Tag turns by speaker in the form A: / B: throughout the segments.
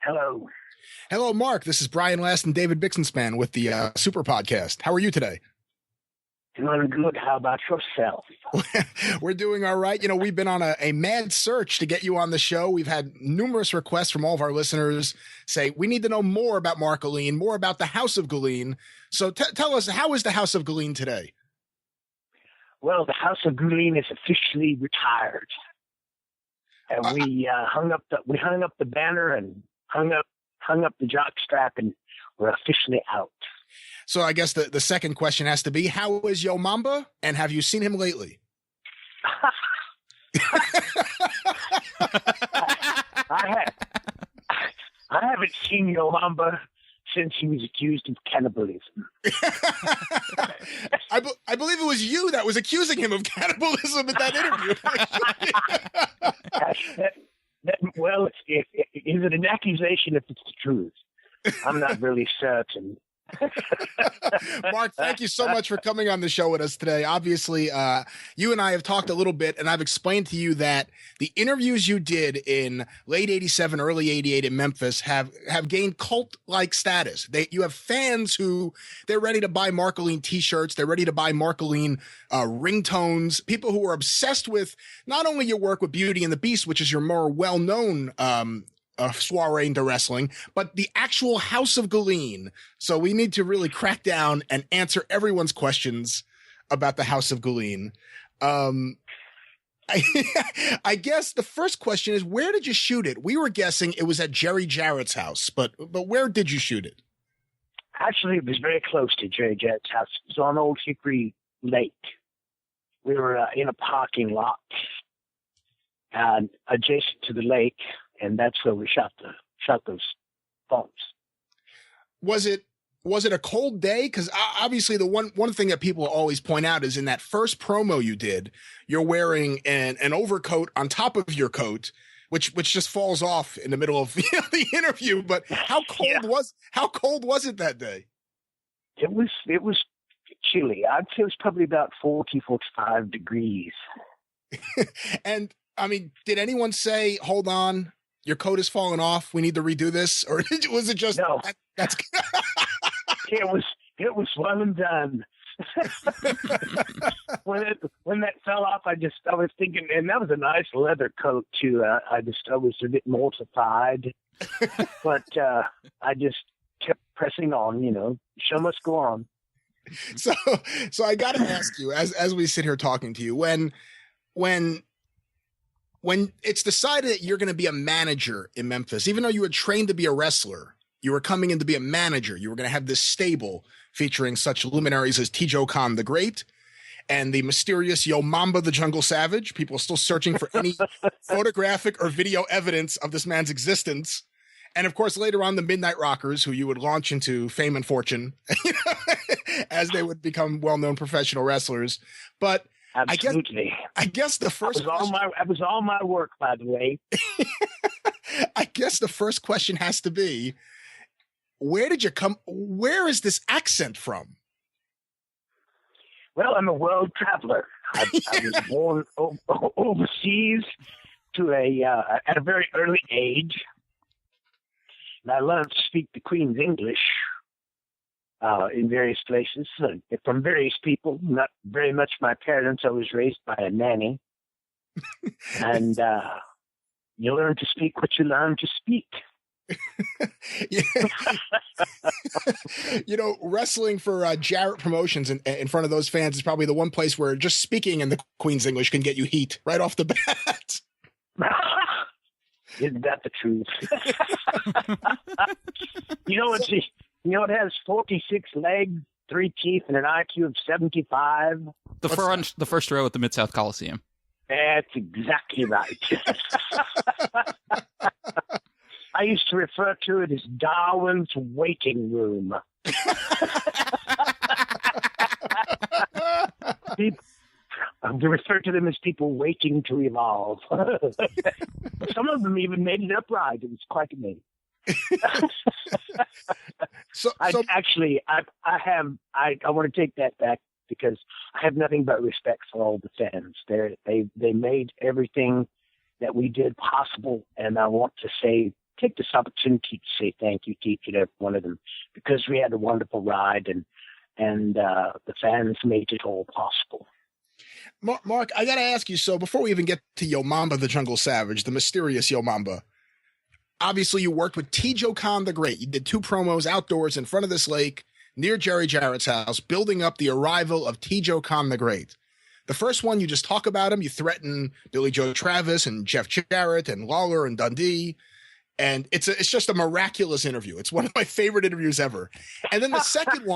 A: Hello.
B: Hello, Mark. This is Brian Last and David Bixenspan with the Superpodcast. How are you today?
A: Doing good. How about yourself?
B: We're doing all right. You know, we've been on a mad search to get you on the show. We've had numerous requests from all of our listeners say, we need to know more about Marc Gullen, more about the House of Gullen. So tell us, how is the House of Gullen today?
A: Well, the House of Gullen is officially retired. And we hung up the banner and hung up the jockstrap, and we're officially out.
B: So I guess the second question has to be, how is Yo Mamba, and have you seen him lately?
A: I haven't seen Yo Mamba since he was accused of cannibalism.
B: I believe it was you that was accusing him of cannibalism at that interview.
A: Well, is it an accusation if it's the truth? I'm not really certain.
B: Mark, thank you so much for coming on the show with us today. Obviously, you and I have talked a little bit, and I've explained to you that the interviews you did in late 87, early 88 in Memphis have gained cult-like status. You have fans who they're ready to buy Marc Gullen t-shirts. They're ready to buy Marc Gullen ringtones. People who are obsessed with not only your work with Beauty and the Beast, which is your more well-known soiree into wrestling, but the actual House of Gullen. So we need to really crack down and answer everyone's questions about the House of Gullen. I guess the first question is, where did you shoot it? We were guessing it was at Jerry Jarrett's house, but where did you shoot it?
A: Actually, it was very close to Jerry Jarrett's house. It was on Old Hickory Lake. We were in a parking lot and adjacent to the lake, and that's where we shot those phones. Was it a cold day? Because obviously the one thing that people always point out is in that first promo you did, you're wearing an overcoat on top of your coat, which just falls off in the middle of the interview. But how cold was it that day? It was chilly. I'd say it was probably about 40, 45 degrees.
B: And I mean, did anyone say, "Hold on, your coat is falling off, we need to redo this," or was it just
A: no?
B: That's
A: it was well and done. when that fell off, I was thinking, and that was a nice leather coat too. I was a bit mortified, but I just kept pressing on. Show must go on.
B: So I got to ask you, as we sit here talking to you, when it's decided that you're going to be a manager in Memphis, even though you were trained to be a wrestler, you were coming in to be a manager. You were going to have this stable featuring such luminaries as T.J. Khan the Great and the mysterious Yo Mamba the Jungle Savage. People are still searching for any photographic or video evidence of this man's existence. And of course, later on, the Midnight Rockers, who you would launch into fame and fortune as they would become well-known professional wrestlers. But
A: absolutely.
B: I guess the first
A: that was all my work, by the way.
B: I guess the first question has to be, where did you come? Where is this accent from?
A: Well, I'm a world traveler. I was born overseas at a very early age. And I learned to speak the Queen's English in various places, from various people, not very much my parents. I was raised by a nanny. And you learn to speak what you learn to speak.
B: Wrestling for Jarrett Promotions in front of those fans is probably the one place where just speaking in the Queen's English can get you heat right off the bat.
A: Isn't that the truth? It has 46 legs, 3 teeth, and an IQ of 75.
C: The first row at the Mid-South Coliseum.
A: That's exactly right. I used to refer to it as Darwin's waiting room. I refer to them as people waiting to evolve. Some of them even made it upright. It was quite amazing. I want to take that back because I have nothing but respect for all the fans. They made everything that we did possible, and I want to say take this opportunity to say thank you to each and every one of them, because we had a wonderful ride, and the fans made it all possible.
B: Mark, I got to ask you, so before we even get to Yo Mamba the Jungle Savage, the mysterious Yo Mamba, obviously you worked with T. Joe Khan the Great. You did 2 promos outdoors in front of this lake near Jerry Jarrett's house, building up the arrival of T. Joe Khan the Great. The first one, you just talk about him. You threaten Billy Joe Travis and Jeff Jarrett and Lawler and Dundee. And it's just a miraculous interview. It's one of my favorite interviews ever. And then the second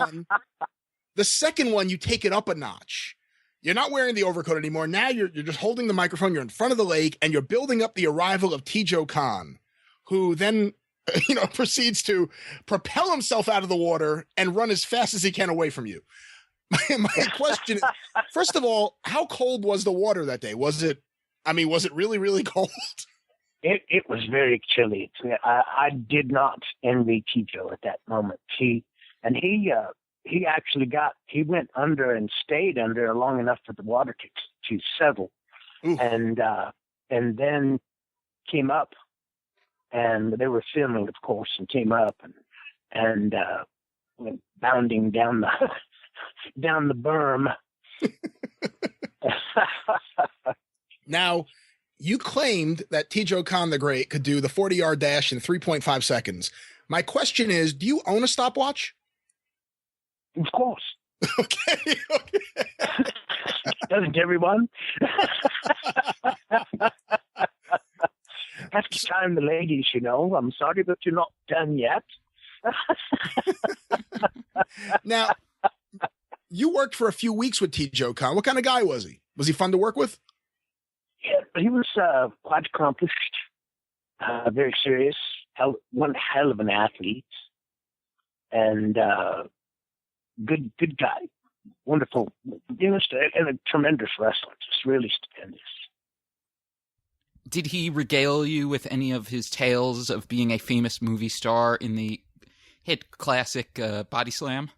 B: one, you take it up a notch. You're not wearing the overcoat anymore. Now you're just holding the microphone. You're in front of the lake, and you're building up the arrival of T. Joe Khan, who then, proceeds to propel himself out of the water and run as fast as he can away from you. My question is, first of all, how cold was the water that day? Was it really, really cold?
A: It was very chilly. I did not envy T. Joe at that moment. He went under and stayed under long enough for the water to settle. Oof. And then came up, and they were filming, of course, and came up and went bounding down the berm.
B: Now, you claimed that T. Joe Khan the Great could do the 40-yard dash in 3.5 seconds. My question is, do you own a stopwatch?
A: Of course.
B: Okay.
A: Doesn't everyone? Have to time the ladies, I'm sorry, but you're not done yet.
B: Now, you worked for a few weeks with T. Joe Khan. What kind of guy was he? Was he fun to work with?
A: Yeah, but he was quite accomplished, very serious, one hell of an athlete, and good guy, wonderful, and a tremendous wrestler, just really stupendous.
C: Did he regale you with any of his tales of being a famous movie star in the hit classic Body Slam?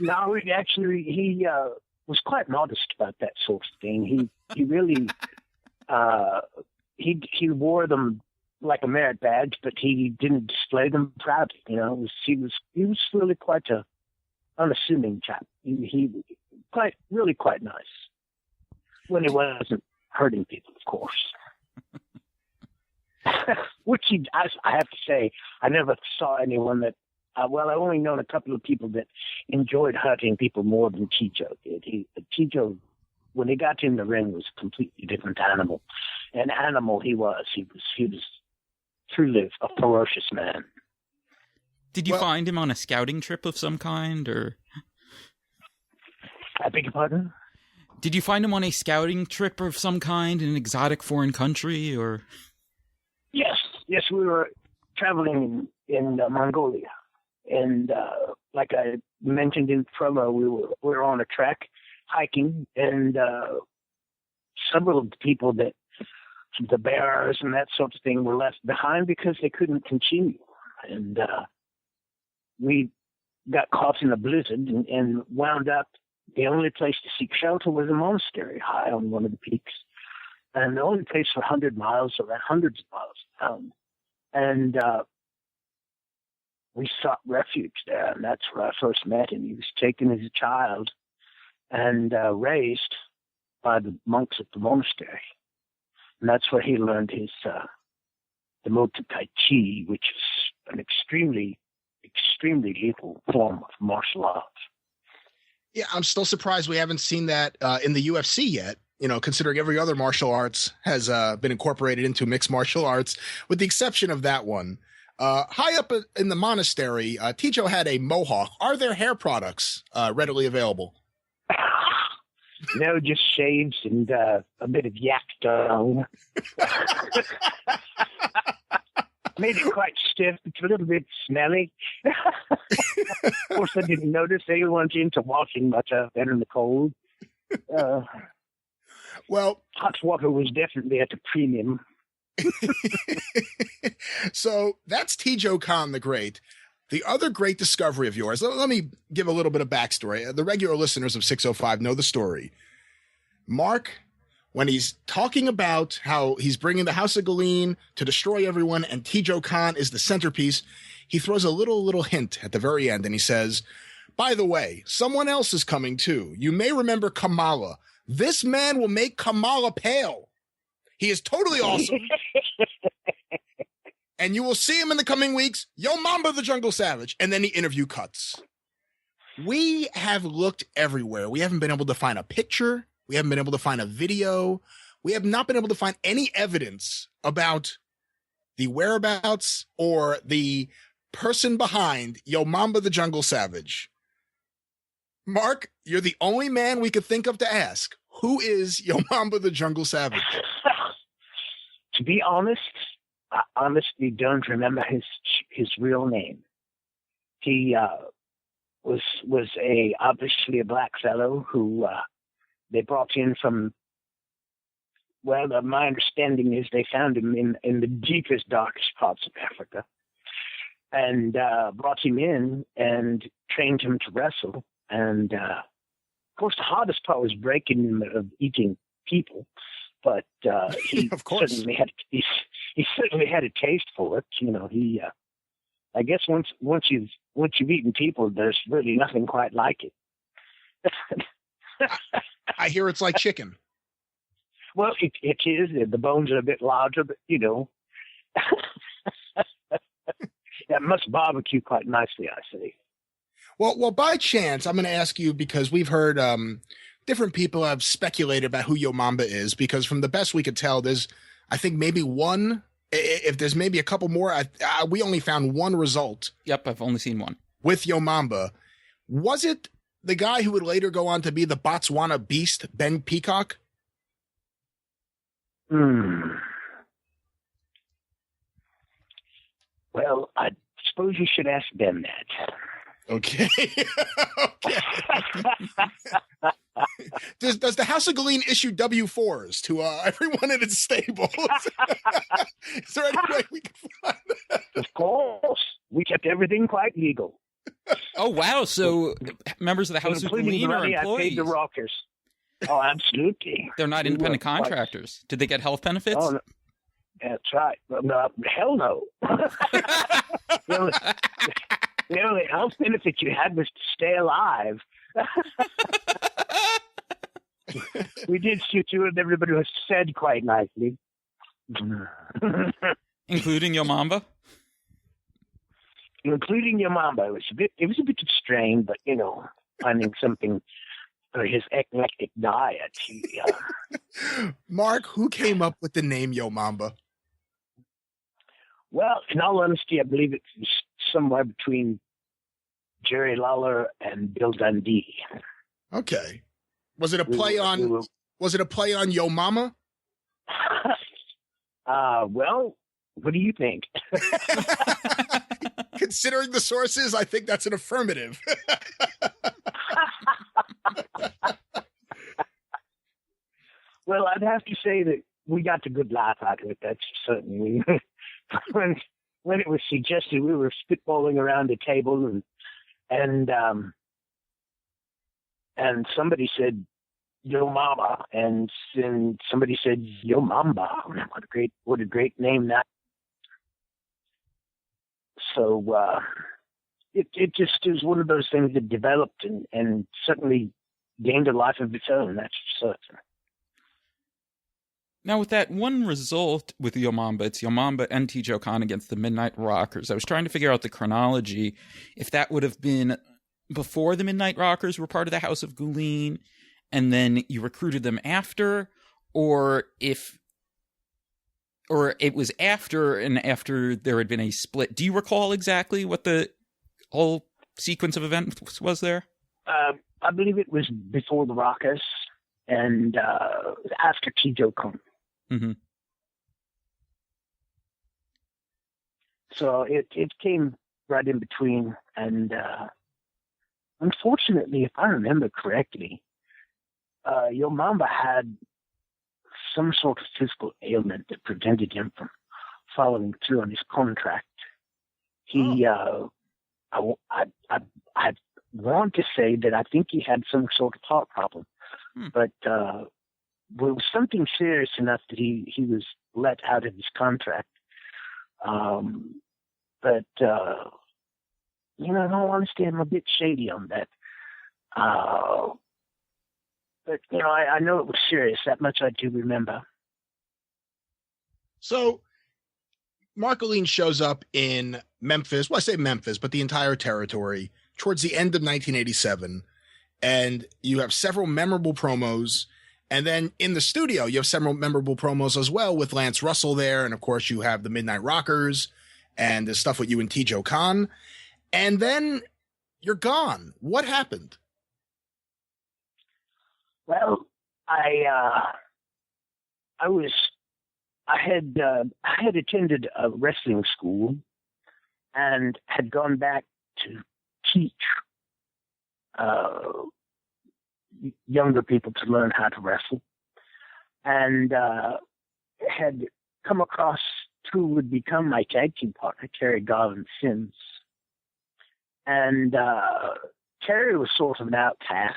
A: No, he was quite modest about that sort of thing. He really he wore them like a merit badge, but he didn't display them proudly. He was really quite a unassuming chap. He really quite nice when he wasn't hurting people, of course. Which I have to say, I never saw anyone that. I've only known a couple of people that enjoyed hurting people more than T. Joe did. T. Joe, when he got in the ring, was a completely different animal. An animal he was. He was truly a ferocious man.
C: Did you find him on a scouting trip of some kind, or?
A: I beg your pardon?
C: Did you find him on a scouting trip of some kind in an exotic foreign country, or?
A: Yes, we were traveling in Mongolia. And like I mentioned in promo, we were on a trek hiking, and several of the people that the bears and that sort of thing were left behind because they couldn't continue. And we got caught in a blizzard and wound up. The only place to seek shelter was a monastery high on one of the peaks, and the only place for 100 miles around, hundreds of miles around. And we sought refuge there, and that's where I first met him. He was taken as a child and raised by the monks at the monastery. And that's where he learned his the mode to Tai Chi, which is an extremely, extremely lethal form of martial arts.
B: Yeah, I'm still surprised we haven't seen that in the UFC yet. Considering every other martial arts has been incorporated into mixed martial arts, with the exception of that one. High up in the monastery, T. Joe had a mohawk. Are there hair products readily available?
A: No, just shaves and a bit of yak dung. Made it quite stiff. It's a little bit smelly. Of course, I didn't notice anyone's into washing much of it in the cold.
B: Well,
A: hot water was definitely at a premium.
B: So that's T. Joe Khan the Great. The other great discovery of yours, let me give a little bit of backstory. The regular listeners of 605 know the story. Mark when he's talking about how he's bringing the House of Gullen to destroy everyone and Tijo Khan is the centerpiece, he throws a little hint at the very end and he says, by the way, someone else is coming too. You may remember Kamala. This man will make Kamala pale. He is totally awesome. And you will see him in the coming weeks. Yo Mamba the Jungle Savage. And then the interview cuts. We have looked everywhere. We haven't been able to find a picture. We haven't been able to find a video. We have not been able to find any evidence about the whereabouts or the person behind Yo Mamba the Jungle Savage. Mark, you're the only man we could think of to ask. Who is Yo Mamba the Jungle Savage?
A: To be honest, I honestly don't remember his real name. He was obviously a black fellow who they brought in from. Well, my understanding is they found him in the deepest, darkest parts of Africa, and brought him in and trained him to wrestle. And of course, the hardest part was breaking him of eating people. But he
B: of course
A: certainly had a taste for it. You know, I guess once you've eaten people, there's really nothing quite like it.
B: I hear it's like chicken.
A: Well, it is. The bones are a bit larger, but you know, that must barbecue quite nicely, I say.
B: Well, by chance, I'm going to ask you because we've heard different people have speculated about who Yo Mamba is, because from the best we could tell, there's, I think, maybe one. If there's maybe a couple more, we only found one result.
C: Yep, I've only seen one.
B: With Yo Mamba. Was it the guy who would later go on to be the Botswana Beast, Ben Peacock?
A: Well, I suppose you should ask Ben that.
B: Okay. Okay. Does the House of Gullen issue W-4s to everyone in its stables? Is there any way we can find that?
A: Of course. We kept everything quite legal.
C: Oh, wow. So members of the House of Gullen are employees.
A: I paid the rockers. Oh, absolutely.
C: They're not independent contractors. Did they get health benefits?
A: Oh, no. That's right. Well, no, hell no. The only health benefit you had was to stay alive. We did see to it, everybody was fed quite nicely.
C: Including Yo Mamba?
A: Including Yo Mamba. It was a bit of strain, but, you know, finding something for his eclectic diet.
B: Mark, who came up with the name Yo Mamba?
A: Well, in all honesty, I believe it was somewhere between Jerry Lawler and Bill Dundee.
B: Okay. Was it a play on Yo Mama?
A: Well, what do you think?
B: Considering the sources, I think that's an affirmative.
A: Well, I'd have to say that we got a good laugh out of it. That's certainly when it was suggested, we were spitballing around the table, and somebody said Yo Mama, and then somebody said Yo Mamba. What a great name that. So it just is one of those things that developed and suddenly gained a life of its own. That's for certain.
C: Now, with that one result with Yo Mamba, it's Yo Mamba and Tijo Khan against the Midnight Rockers. I was trying to figure out the chronology, if that would have been before the Midnight Rockers were part of the House of Gullen, and then you recruited them after, or it was after, and after there had been a split. Do you recall exactly what the whole sequence of events was there?
A: I believe it was before the Rockers and after Tijo Khan.
C: Mm-hmm.
A: So it came right in between, and unfortunately, if I remember correctly, Yo Mamba had some sort of physical ailment that prevented him from following through on his contract. I want to say that I think he had some sort of heart problem, but well, it was something serious enough that he was let out of his contract. But in all honesty, I'm a bit shady on that. But I know it was serious. That much I do remember.
B: So Marc Gullen shows up in Memphis. Well, I say Memphis, but the entire territory towards the end of 1987. And you have several memorable promos. And then in the studio, you have several memorable promos as well with Lance Russell there. And of course, you have the Midnight Rockers and the stuff with you and T.J. Khan. And then you're gone. What happened?
A: Well, I had attended a wrestling school and had gone back to teach younger people to learn how to wrestle, and had come across who would become my tag team partner, Terry Garland Sims. And Terry was sort of an outcast,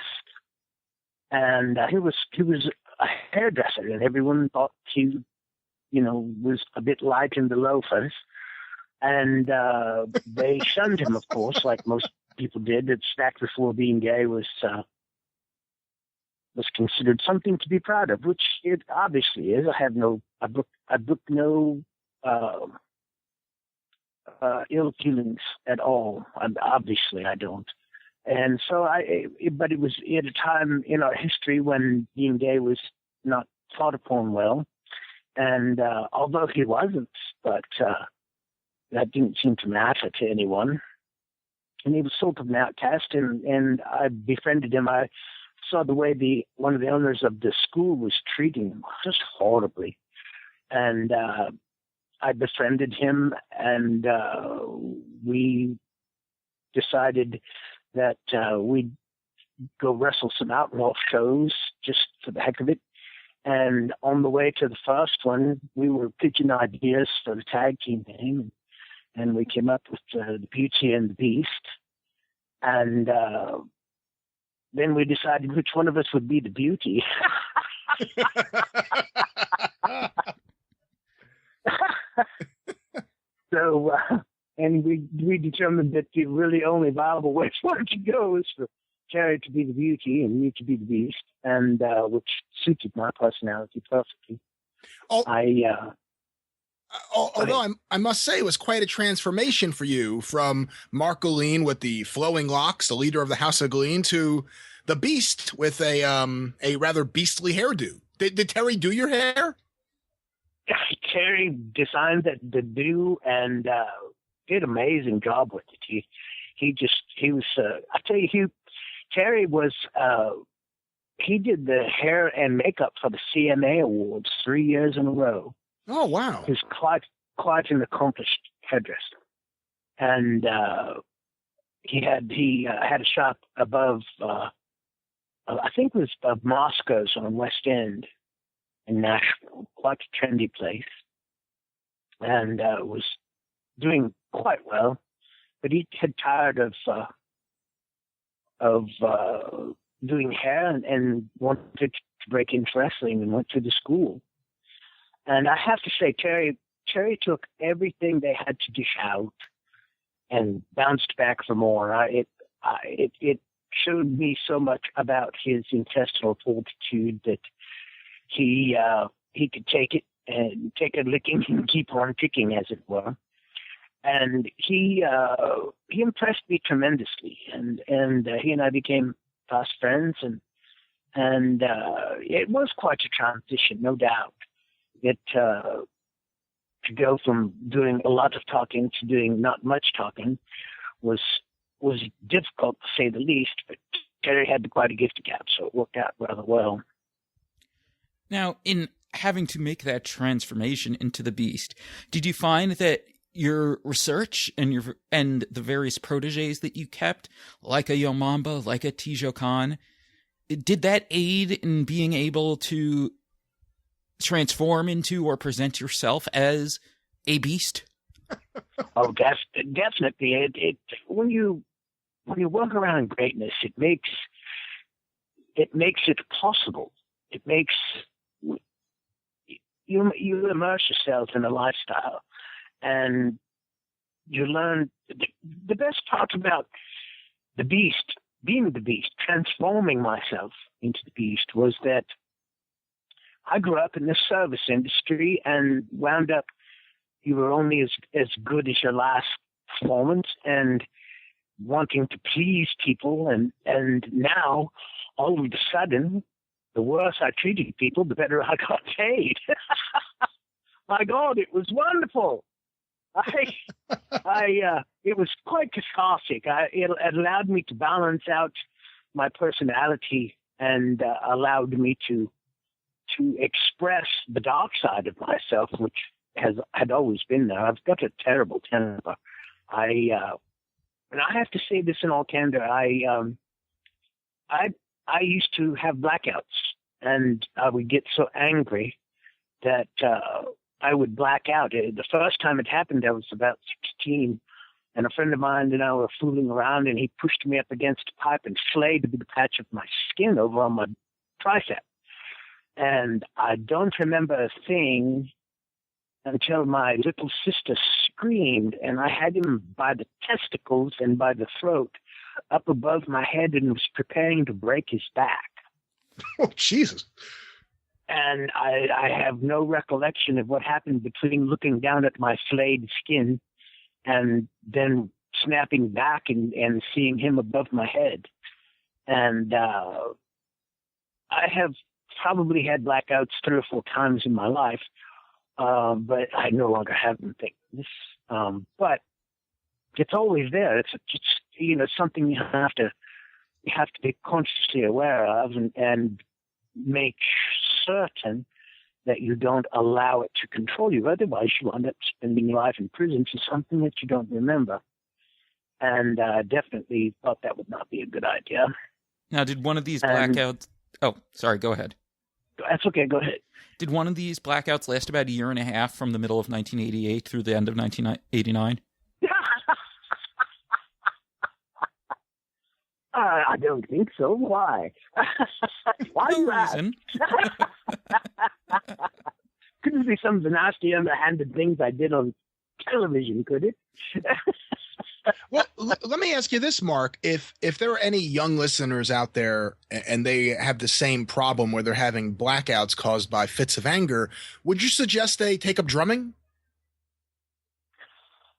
A: and he was a hairdresser, and everyone thought he was a bit light in the loafers, and they shunned him, of course, like most people did. That Stacked Before Being Gay was considered something to be proud of, which it obviously is. I booked no ill feelings at all. Obviously, I don't. And so but it was at a time in our history when being gay was not thought upon well. And although he wasn't, but that didn't seem to matter to anyone. And he was sort of an outcast, and I befriended him. I saw the way one of the owners of the school was treating him just horribly. And I befriended him, and we decided that we'd go wrestle some outlaw shows just for the heck of it. And on the way to the first one, we were pitching ideas for the tag team name, and we came up with the Beauty and the Beast. And then we decided which one of us would be the Beauty. So, and we determined that the really only viable way for it to go is for Terry to be the Beauty and me to be the Beast, and which suited my personality perfectly.
B: Although I must say it was quite a transformation for you from Marc Gullen with the flowing locks, the leader of the House of Gullen, to the Beast with a rather beastly hairdo. Did Terry do your hair?
A: Terry designed the do and did an amazing job with it. He was I tell you, Terry was he did the hair and makeup for the CMA Awards 3 years in a row.
B: Oh wow!
A: He's quite an accomplished hairdresser, and he had a shop above I think it was above Moscow's on West End in Nashville, quite a trendy place, and was doing quite well. But he had tired of doing hair and wanted to break into wrestling and went to the school. And I have to say, Terry took everything they had to dish out and bounced back for more. It showed me so much about his intestinal fortitude that he could take it and take a licking and keep on kicking, as it were. And he impressed me tremendously, and he and I became fast friends, and it was quite a transition, no doubt. To go from doing a lot of talking to doing not much talking was difficult, to say the least, but Terry had quite a gift of gab, so it worked out rather well.
C: Now, in having to make that transformation into the Beast, did you find that your research and the various proteges that you kept, like a Yomamba, like a T.J. Khan, did that aid in being able to transform into or present yourself as a beast?
A: Oh, definitely. It when you work around greatness, it makes it possible. It makes you immerse yourself in a lifestyle, and you learn. The best part about the Beast, being the Beast, transforming myself into the Beast, was that I grew up in the service industry and wound up, you were only as good as your last performance, and wanting to please people. And now, all of a sudden, the worse I treated people, the better I got paid. My God, it was wonderful. It was quite cathartic. It allowed me to balance out my personality and allowed me to express the dark side of myself, which had always been there. I've got a terrible temper. And I have to say this in all candor. I used to have blackouts, and I would get so angry that I would black out. The first time it happened, I was about 16, and a friend of mine and I were fooling around, and he pushed me up against a pipe and flayed a big patch of my skin over on my tricep. And I don't remember a thing until my little sister screamed, and I had him by the testicles and by the throat up above my head and was preparing to break his back.
B: Oh, Jesus.
A: And I have no recollection of what happened between looking down at my flayed skin and then snapping back and seeing him above my head. And I have probably had blackouts 3 or 4 times in my life, but I no longer have them. Thank goodness. But it's always there. It's something you have to be consciously aware of and make certain that you don't allow it to control you. Otherwise, you end up spending your life in prison for something that you don't remember. And definitely thought that would not be a good idea.
C: Now, did one of these blackouts... Oh, sorry, go ahead.
A: That's okay, go ahead.
C: Did one of these blackouts last about a year and a half from the middle of 1988 through the end of 1989?
A: I don't think so. Why? Why
C: no
A: you
C: reason.
A: Couldn't it be some of the nasty, underhanded things I did on television, could it?
B: Well, let me ask you this, Mark. If there are any young listeners out there and they have the same problem where they're having blackouts caused by fits of anger, would you suggest they take up drumming?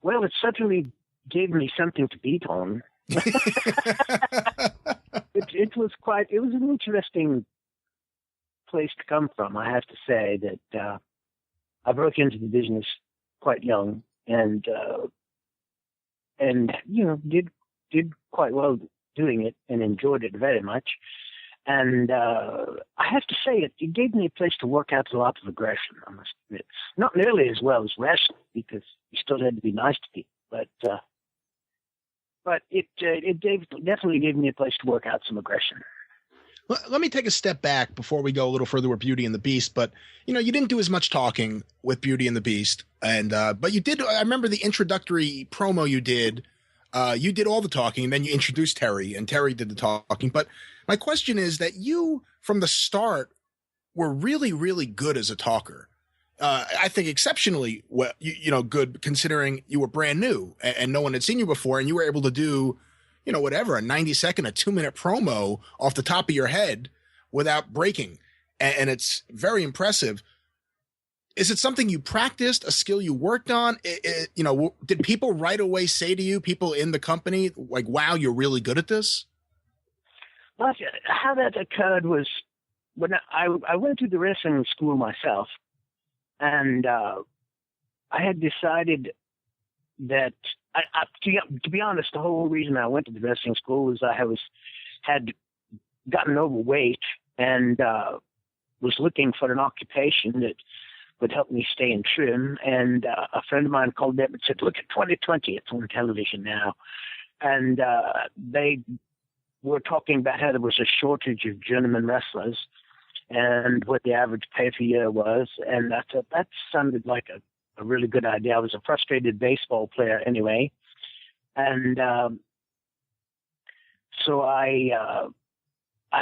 A: Well, it certainly gave me something to beat on. It was an interesting place to come from. I have to say that I broke into the business quite young and did quite well doing it and enjoyed it very much. And I have to say it gave me a place to work out a lot of aggression, I must admit. Not nearly as well as wrestling, because you still had to be nice to people, but it definitely gave me a place to work out some aggression.
B: Let me take a step back before we go a little further with Beauty and the Beast. But, you didn't do as much talking with Beauty and the Beast. And but you did. I remember the introductory promo you did. You did all the talking, and then you introduced Terry, and Terry did the talking. But my question is that you, from the start, were really, really good as a talker. I think exceptionally well, good, considering you were brand new and no one had seen you before, and you were able to do, whatever, a 90-second, a 2-minute promo off the top of your head without breaking. And it's very impressive. Is it something you practiced, a skill you worked on? Did people right away say to you, people in the company, like, wow, you're really good at this?
A: Well, how that occurred was when I went to the wrestling school myself, and I had decided that, to be honest, the whole reason I went to the wrestling school was I had gotten overweight and was looking for an occupation that would help me stay in trim. And a friend of mine called up and said, "Look at 2020. It's on television now." And they were talking about how there was a shortage of journeyman wrestlers and what the average pay per year was. And I thought that sounded like a really good idea. I was a frustrated baseball player anyway. And so I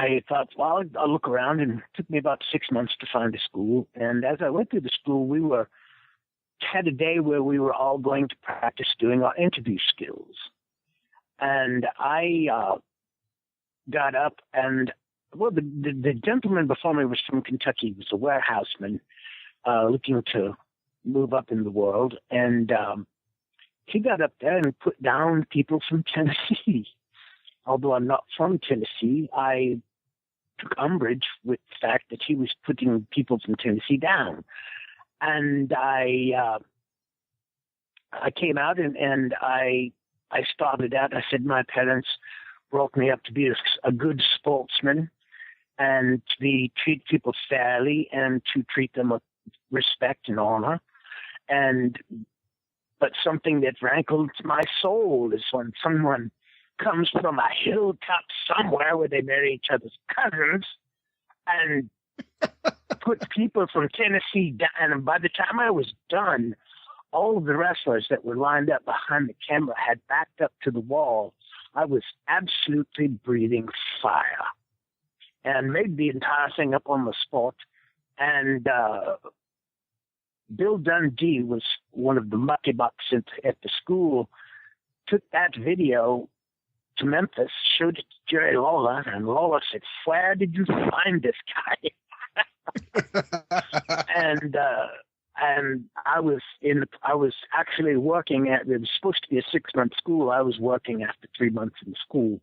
A: I thought, well, I'll look around, and it took me about 6 months to find a school. And as I went through the school, we had a day where we were all going to practice doing our interview skills. And I got up, and well, the gentleman before me was from Kentucky. He was a warehouseman looking to move up in the world. And he got up there and put down people from Tennessee. Although I'm not from Tennessee, I took umbrage with the fact that he was putting people from Tennessee down. And I came out and I started out. I said my parents brought me up to be a good sportsman and to treat people fairly and to treat them with respect and honor. But something that rankled my soul is when someone comes from a hilltop somewhere where they marry each other's cousins and put people from Tennessee down. And by the time I was done, all of the wrestlers that were lined up behind the camera had backed up to the wall. I was absolutely breathing fire and made the entire thing up on the spot. And Bill Dundee was one of the mucky bucks at the school, took that video to Memphis, showed it to Jerry Lawler, and Lawler said, "Where did you find this guy?" and I was actually working it was supposed to be a 6-month school. I was working after 3 months in school,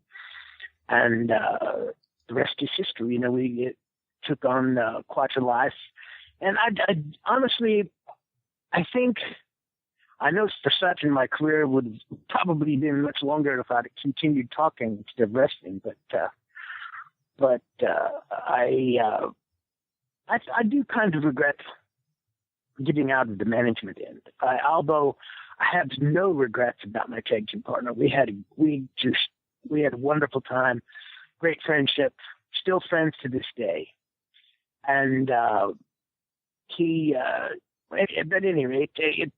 A: and the rest is history. You know, we took on quite a life, and I honestly, I think. I know for certain my career would have probably been much longer if I'd continued talking instead of wrestling. But I do kind of regret getting out of the management end. Although I have no regrets about my tag team partner. We had a wonderful time, great friendship, still friends to this day, and he. At any rate,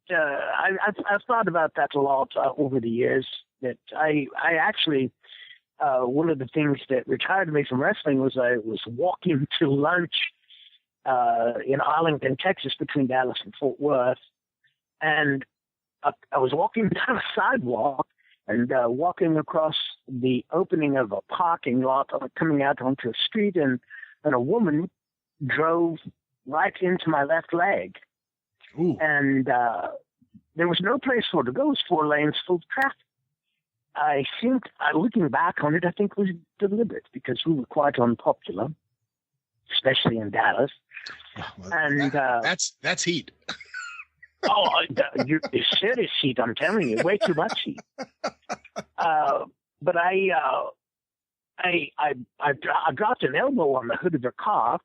A: I've thought about that a lot over the years. That I actually, one of the things that retired me from wrestling was I was walking to lunch in Arlington, Texas, between Dallas and Fort Worth, and I was walking down a sidewalk and walking across the opening of a parking lot, coming out onto a street, and a woman drove right into my left leg.
B: Ooh.
A: And there was no place for her to go. It was 4 lanes full of traffic. I think, looking back on it, I think it was deliberate because we were quite unpopular, especially in Dallas.
B: Well,
A: and
B: that's heat.
A: It's serious heat, I'm telling you, way too much heat. But I dropped an elbow on the hood of her car,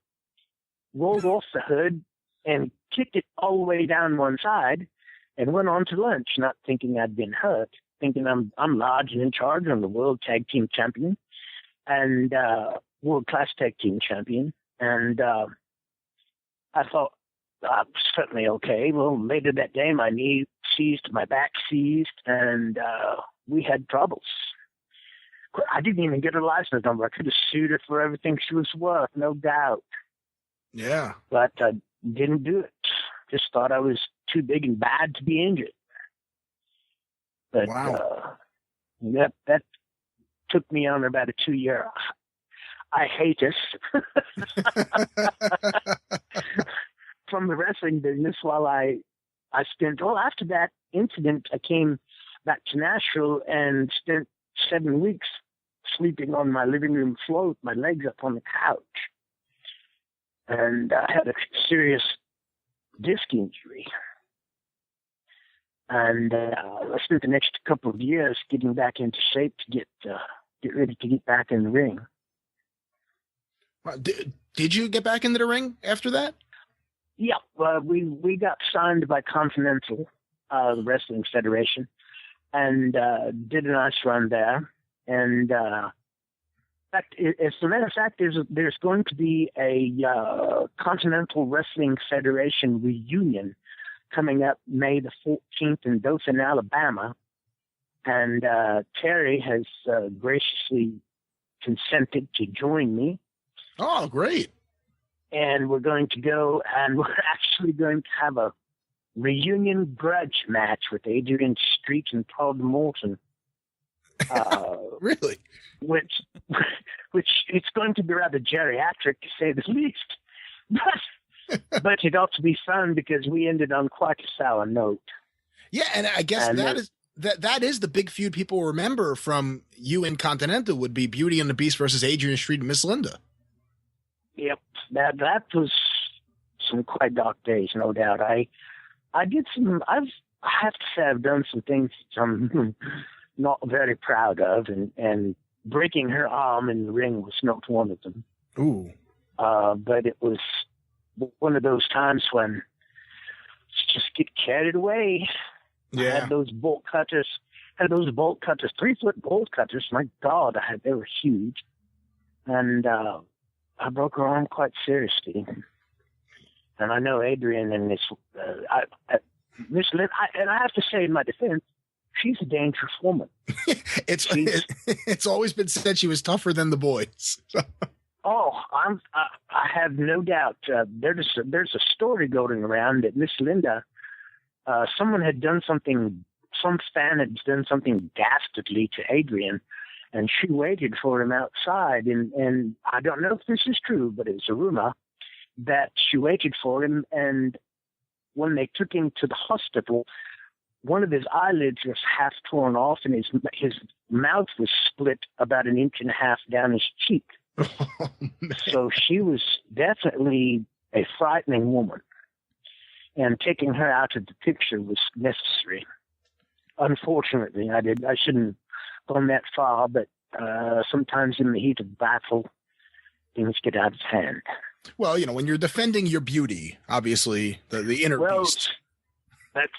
A: rolled off the hood, and kicked it all the way down one side, and went on to lunch, not thinking I'd been hurt, thinking I'm large and in charge. I'm the world tag team champion and world class tag team champion. And I thought, certainly okay. Well, later that day, my knee seized, my back seized, and we had troubles. I didn't even get her license number. I could have sued her for everything she was worth, no doubt.
B: Yeah.
A: But didn't do it. Just thought I was too big and bad to be injured. But
B: wow.
A: That took me on about a 2-year hiatus from the wrestling business while I spent, after that incident, I came back to Nashville and spent 7 weeks sleeping on my living room floor with my legs up on the couch. And I had a serious disc injury. And I spent the next couple of years getting back into shape to get ready to get back in the ring.
B: Did you get back into the ring after that?
A: Yeah, we got signed by Continental, the Wrestling Federation, and did a nice run there. And as a matter of fact, there's going to be a Continental Wrestling Federation reunion coming up May the 14th in Dothan, Alabama. And Terry has graciously consented to join me
B: Oh, great.
A: And we're going to go, and we're actually going to have a reunion grudge match with Adrian Street and Paul Morton.
B: Really?
A: Which it's going to be rather geriatric, to say the least. But it ought to be fun because we ended on quite a sour note.
B: Yeah, and I guess that is the big feud people remember from you and Continental would be Beauty and the Beast versus Adrian Street and Miss Linda.
A: Yep, that was some quite dark days, no doubt. I did some. I have to say I've done some things I'm not very proud of, and breaking her arm in the ring was not one of them.
B: Ooh.
A: But it was one of those times when just get carried away.
B: Yeah.
A: I had those bolt cutters, 3-foot bolt cutters. My God, they were huge. And I broke her arm quite seriously. And I know Adrian and Miss Lynn, and I have to say in my defense, she's a dangerous woman.
B: It's always been said she was tougher than the boys.
A: I have no doubt. There's a story going around that Miss Linda, someone had done something, some fan had done something dastardly to Adrian, and she waited for him outside. And I don't know if this is true, but it's a rumor that she waited for him, and when they took him to the hospital, one of his eyelids was half torn off, and his mouth was split about 1.5 inches down his cheek.
B: Oh,
A: so she was definitely a frightening woman, and taking her out of the picture was necessary. Unfortunately, I shouldn't have gone that far, but sometimes in the heat of battle, things get out of hand.
B: Well, when you're defending your beauty, obviously the inner beast.
A: That's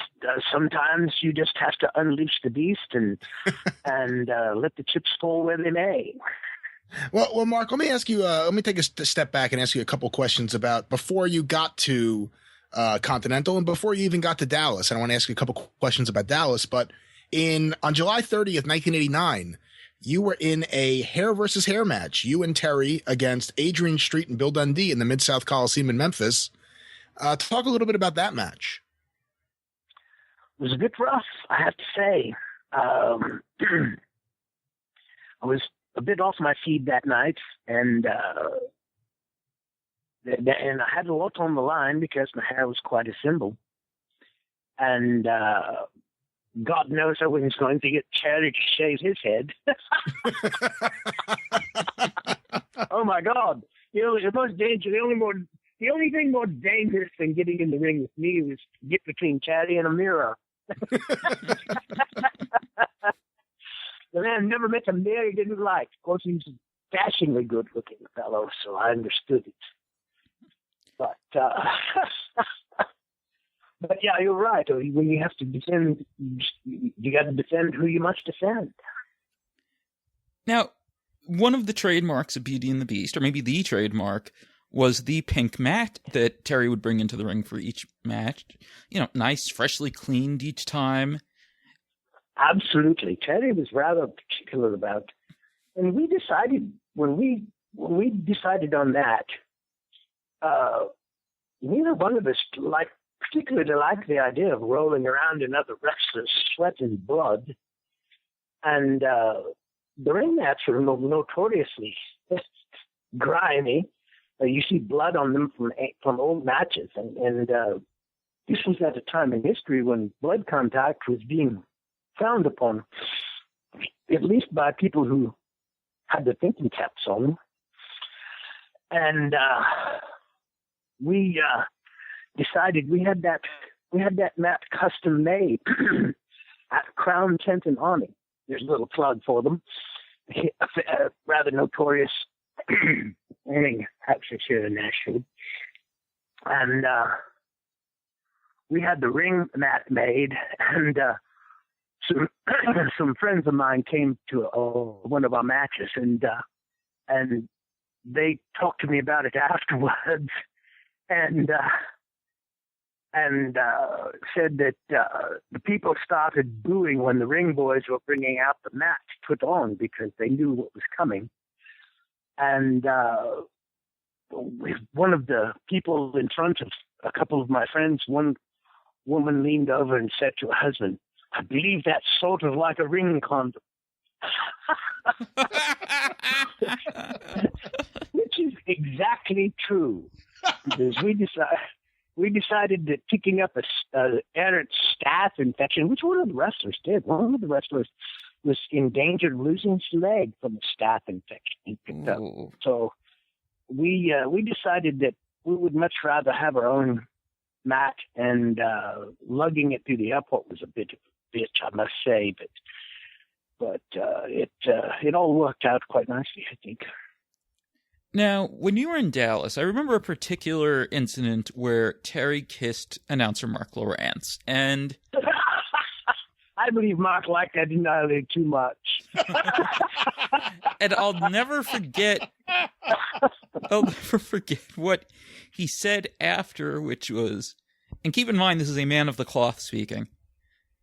A: sometimes you just have to unleash the beast and let the chips fall where they may.
B: Well, Mark, let me ask you. Let me take a step back and ask you a couple questions about before you got to Continental and before you even got to Dallas. And I want to ask you a couple questions about Dallas. But on July 30th, 1989, you were in a hair versus hair match. You and Terry against Adrian Street and Bill Dundee in the Mid-South Coliseum in Memphis. Talk a little bit about that match.
A: It was a bit rough, I have to say. I was a bit off my feed that night, and I had a lot on the line because my hair was quite a symbol. And God knows I was going to get Terry to shave his head. Oh my God! The most dangerous, the only thing more dangerous than getting in the ring with me was to get between Terry and a mirror. The man never met a mirror he didn't like. Of course, he's a dashingly good-looking fellow, so I understood it. But but yeah, you're right. When you have to defend, you got to defend who you must defend.
C: Now, one of the trademarks of Beauty and the Beast, or maybe the trademark, was the pink mat that Terry would bring into the ring for each match. Nice, freshly cleaned each time.
A: Absolutely. Terry was rather particular about, and we decided when we decided on that, neither one of us particularly liked the idea of rolling around in other wrestlers' sweat and blood. And the ring mats are notoriously grimy. You see blood on them from old matches, and this was at a time in history when blood contact was being frowned upon, at least by people who had their thinking caps on them. And we decided we had that mat custom made at Crown Tent and Awning. There's a little plug for them. A rather notorious awning outfit here in Nashville. And we had the ring mat made, and some friends of mine came to one of our matches, and they talked to me about it afterwards, and said that the people started booing when the ring boys were bringing out the mat to put on because they knew what was coming. And one of the people in front of a couple of my friends, one woman leaned over and said to her husband, "I believe that's sort of like a ring condom." Which is exactly true, because we decided that picking up a errant staph infection, which one of the wrestlers did. One of the wrestlers was in danger of losing his leg from a staph infection he picked up. So we decided that we would much rather have our own mat, and lugging it through the airport was a bit of a bitch, I must say, but it all worked out quite nicely, I think.
C: Now, when you were in Dallas, I remember a particular incident where Terry kissed announcer Mark Lawrence, and
A: I believe Mark liked that entirely too much.
C: And I'll never forget what he said after, which was, and keep in mind this is a man of the cloth speaking,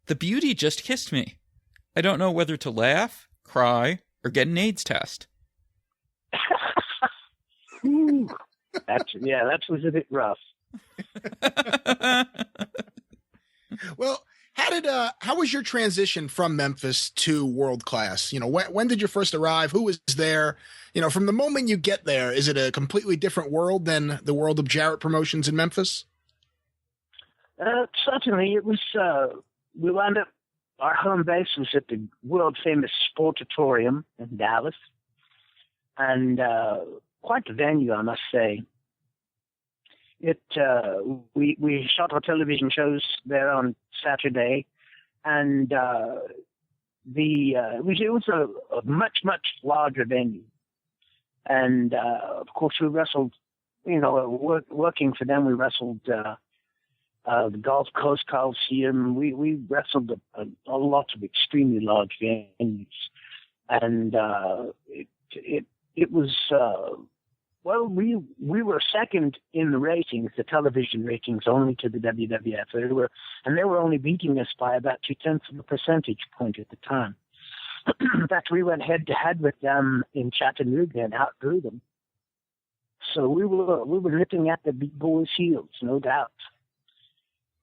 C: "The beauty just kissed me. I don't know whether to laugh, cry, or get an AIDS test."
A: Ooh, that was a bit rough.
B: Well, how was your transition from Memphis to World Class? When did you first arrive? Who was there? From the moment you get there, is it a completely different world than the world of Jarrett Promotions in Memphis?
A: Certainly, it was. We wound up. Our home base was at the world famous Sportatorium in Dallas, and quite the venue, I must say. We shot our television shows there on Saturday, and it was a much larger venue, and of course we wrestled. Working for them, we wrestled the Gulf Coast Coliseum. We wrestled a lot of extremely large venues, and it was. Well, we were second in the ratings, the television ratings, only to the WWF. They were only beating us by about 0.2 of a percentage point at the time. In fact, we went head to head with them in Chattanooga and outdrew them. So we were nipping at the big boys' heels, no doubt.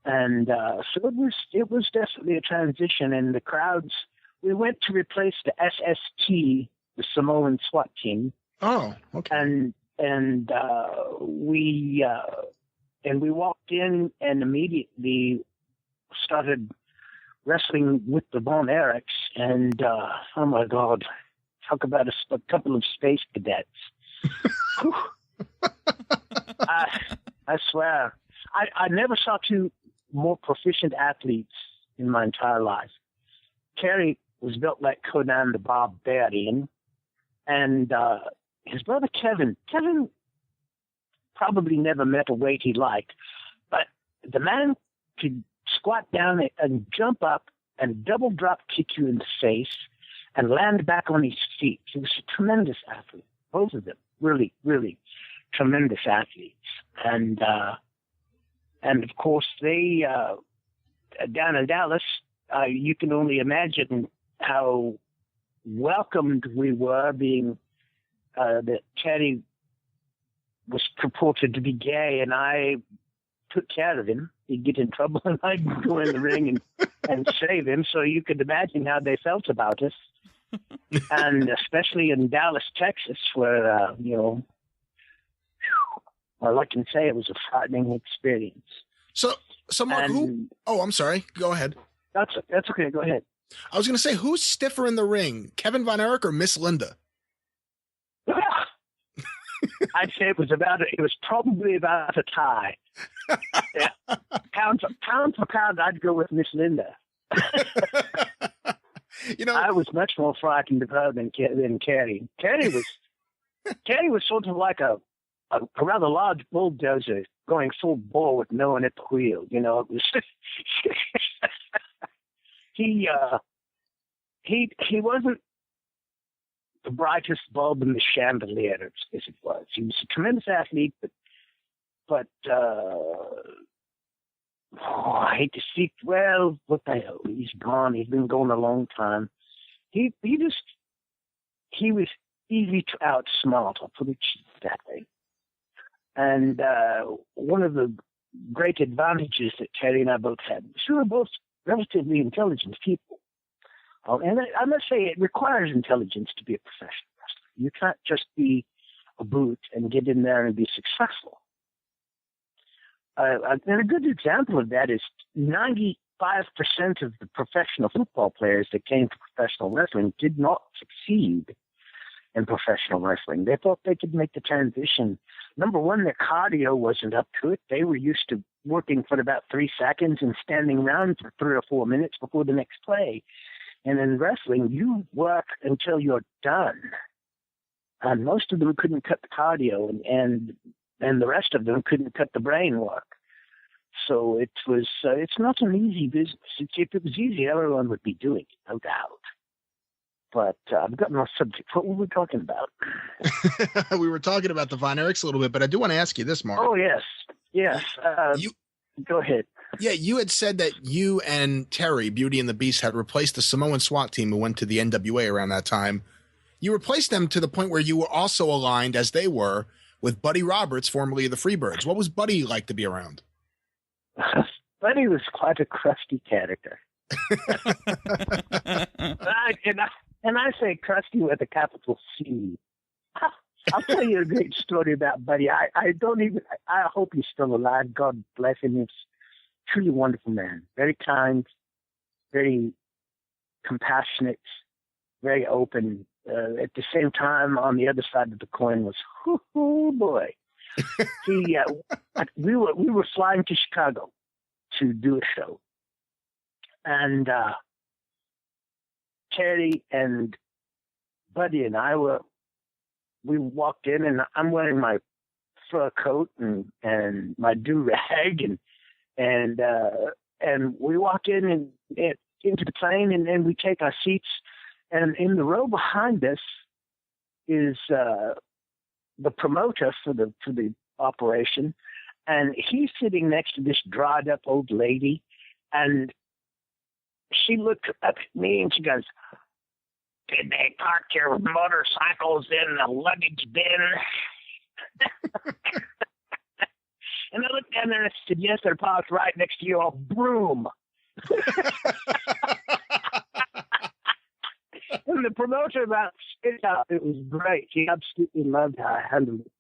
A: And so it was definitely a transition. And the crowds, we went to replace the SST, the Samoan SWAT team.
B: Oh, okay.
A: And we walked in and immediately started wrestling with the Von Erichs, and oh my God, talk about a couple of space cadets. I swear, I never saw two more proficient athletes in my entire life. Terry was built like Conan the Barbarian, and his brother Kevin probably never met a weight he liked, but the man could squat down and jump up and double drop kick you in the face and land back on his feet. He was a tremendous athlete, both of them, really, really tremendous athletes. And of course, they down in Dallas, you can only imagine how welcomed we were, being that Teddy was purported to be gay, and I took care of him. He'd get in trouble, and I'd go in the ring and save him. So you could imagine how they felt about us. And especially in Dallas, Texas, where, all I can say, it was a frightening experience.
B: So Mark, I'm sorry. Go ahead.
A: That's okay. Go ahead.
B: I was going to say, who's stiffer in the ring, Kevin Von Erich or Miss Linda?
A: I'd say it was probably about a tie. Yeah. Pound for pound, I'd go with Miss Linda. I was much more frightened of her than Carrie. Carrie was sort of like a rather large bulldozer going full bore with no one at the wheel. It was he wasn't the brightest bulb in the chandelier, as it was. He was a tremendous athlete, but I hate to see. Well, what the hell? He's gone. He's been gone a long time. He was easy to outsmart. I'll put it that way. And one of the great advantages that Terry and I both had was we were both relatively intelligent people. And I must say, it requires intelligence to be a professional wrestler. You can't just be a boot and get in there and be successful. And a good example of that is 95% of the professional football players that came to professional wrestling did not succeed in professional wrestling. They thought they could make the transition. Number one, their cardio wasn't up to it. They were used to working for about 3 seconds and standing around for 3 or 4 minutes before the next play. And in wrestling, you work until you're done. And most of them couldn't cut the cardio, and the rest of them couldn't cut the brain work. So it was. It's not an easy business. If it was easy, everyone would be doing it, no doubt. But I've gotten off subject. What were we talking about?
B: We were talking about the Von Erichs a little bit, but I do want to ask you this, Mark.
A: Oh, yes. Go ahead.
B: Yeah, you had said that you and Terry, Beauty and the Beast, had replaced the Samoan SWAT team who went to the NWA around that time. You replaced them to the point where you were also aligned, as they were, with Buddy Roberts, formerly of the Freebirds. What was Buddy like to be around?
A: Buddy was quite a crusty character. And I say crusty with a capital C. I'll tell you a great story about Buddy. I hope he's still alive. God bless him. He's a truly wonderful man. Very kind, very compassionate, very open. At the same time, on the other side of the coin was, oh boy. We were flying to Chicago to do a show. And Terry and Buddy and I we walked in, and I'm wearing my fur coat and my do-rag, and we walk in into the plane, and then we take our seats, and in the row behind us is the promoter for the operation, and he's sitting next to this dried-up old lady, and she looked up at me and she goes, "Did they park your motorcycles in the luggage bin?" And I looked down there and I said, "Yes, they're parked right next to your broom." And the promoter about spit out. It was great. He absolutely loved how I handled it.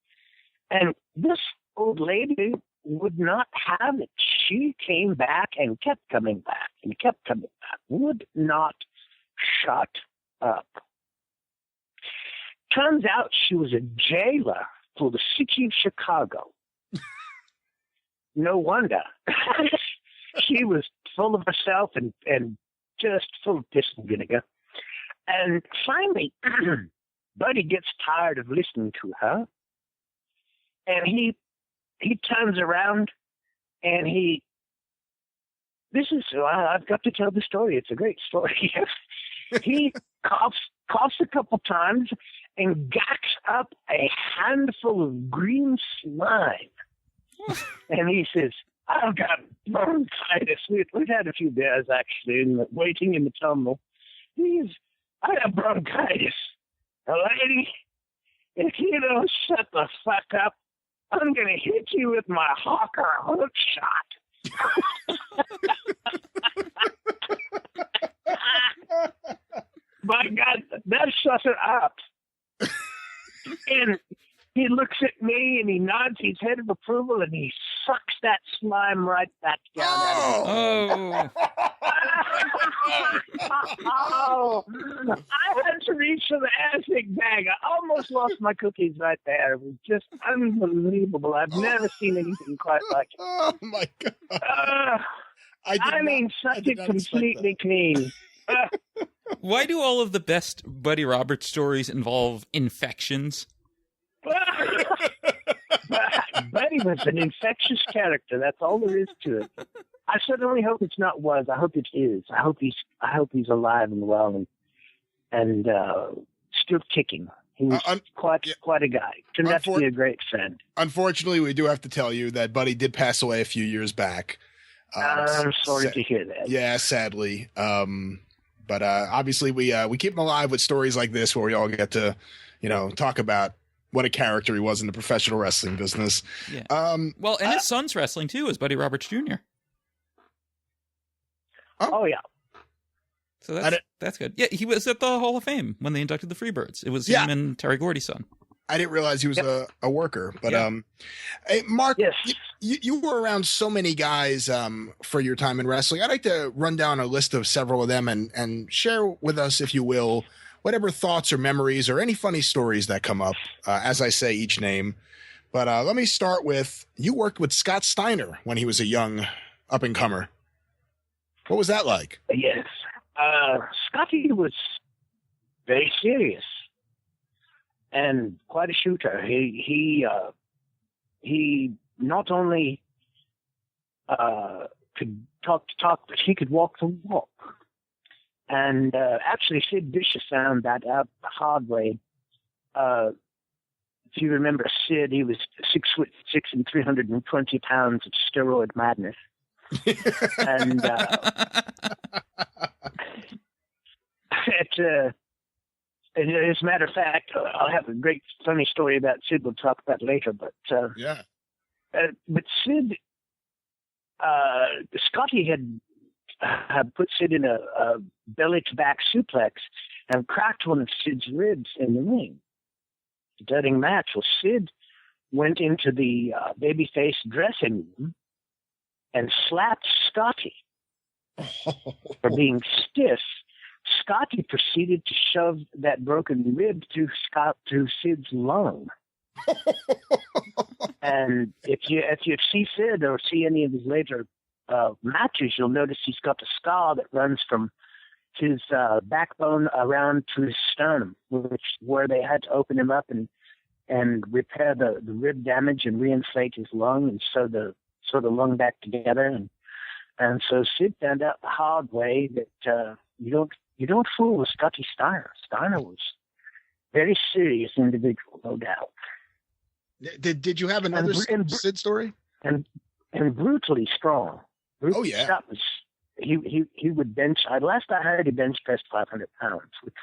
A: And this old lady would not have it. She came back and kept coming back and kept coming back. Would not shut up. Turns out she was a jailer for the city of Chicago. No wonder. She was full of herself and just full of piss and vinegar. And finally, Buddy gets tired of listening to her, and he turns around, and I've got to tell the story. It's a great story. He coughs a couple times and gacks up a handful of green slime. And he says, "I've got bronchitis." We've had a few beers, actually, waiting in the terminal. "I have bronchitis. Lady, if you don't shut the fuck up, I'm going to hit you with my hawker hook shot." My God, that shuts her up. And he looks at me and he nods his head of approval and he sucks that slime right back down at him. Oh, I had to reach for the acid bag. I almost lost my cookies right there. It was just unbelievable. I've never seen anything quite like it.
B: Oh, my God.
A: Such a completely clean.
C: Why do all of the best Buddy Roberts stories involve infections?
A: Buddy was an infectious character. That's all there is to it. I certainly hope it's not was. I hope it is. I hope he's alive and well and still kicking. He was quite a guy. Turned out to be a great friend.
B: Unfortunately, we do have to tell you that Buddy did pass away a few years back.
A: I'm sorry to hear that.
B: Yeah, sadly. But obviously we keep him alive with stories like this where we all get to, talk about what a character he was in the professional wrestling business.
C: Yeah. Well, and his son's wrestling too, is Buddy Roberts Jr.
A: Oh yeah.
C: So that's good. Yeah, he was at the Hall of Fame when they inducted the Freebirds. It was him and Terry Gordy's son.
B: I didn't realize he was a worker, but hey, Mark,
A: yes.
B: you were around so many guys for your time in wrestling. I'd like to run down a list of several of them and share with us, if you will, whatever thoughts or memories or any funny stories that come up as I say each name. But let me start with, you worked with Scott Steiner when he was a young up-and-comer. What was that like?
A: Yes. Scotty was very serious and quite a shooter. He not only could talk the talk, but he could walk the walk. And actually, Sid Vicious found that out the hard way. If you remember Sid, he was 6'6" and 320 pounds of steroid madness. And as a matter of fact, I'll have a great funny story about Sid. We'll talk about later. But but Sid, Scotty had put Sid in a belly to back suplex and cracked one of Sid's ribs in the ring. The dudding match. Well, Sid went into the babyface dressing room and slapped Scotty for being stiff. Scotty proceeded to shove that broken rib through Sid's lung. And if you see Sid or see any of his later matches, you'll notice he's got a scar that runs from his backbone around to his sternum, where they had to open him up and repair the rib damage and reinflate his lung and sew the lung back together. And so Sid found out the hard way that you don't fool with Scotty Steiner. Steiner was a very serious individual, no doubt.
B: Did you have another Sid story? And
A: brutally strong.
B: Oh yeah.
A: Scott was, he would bench. Last I heard, he bench pressed 500 pounds, which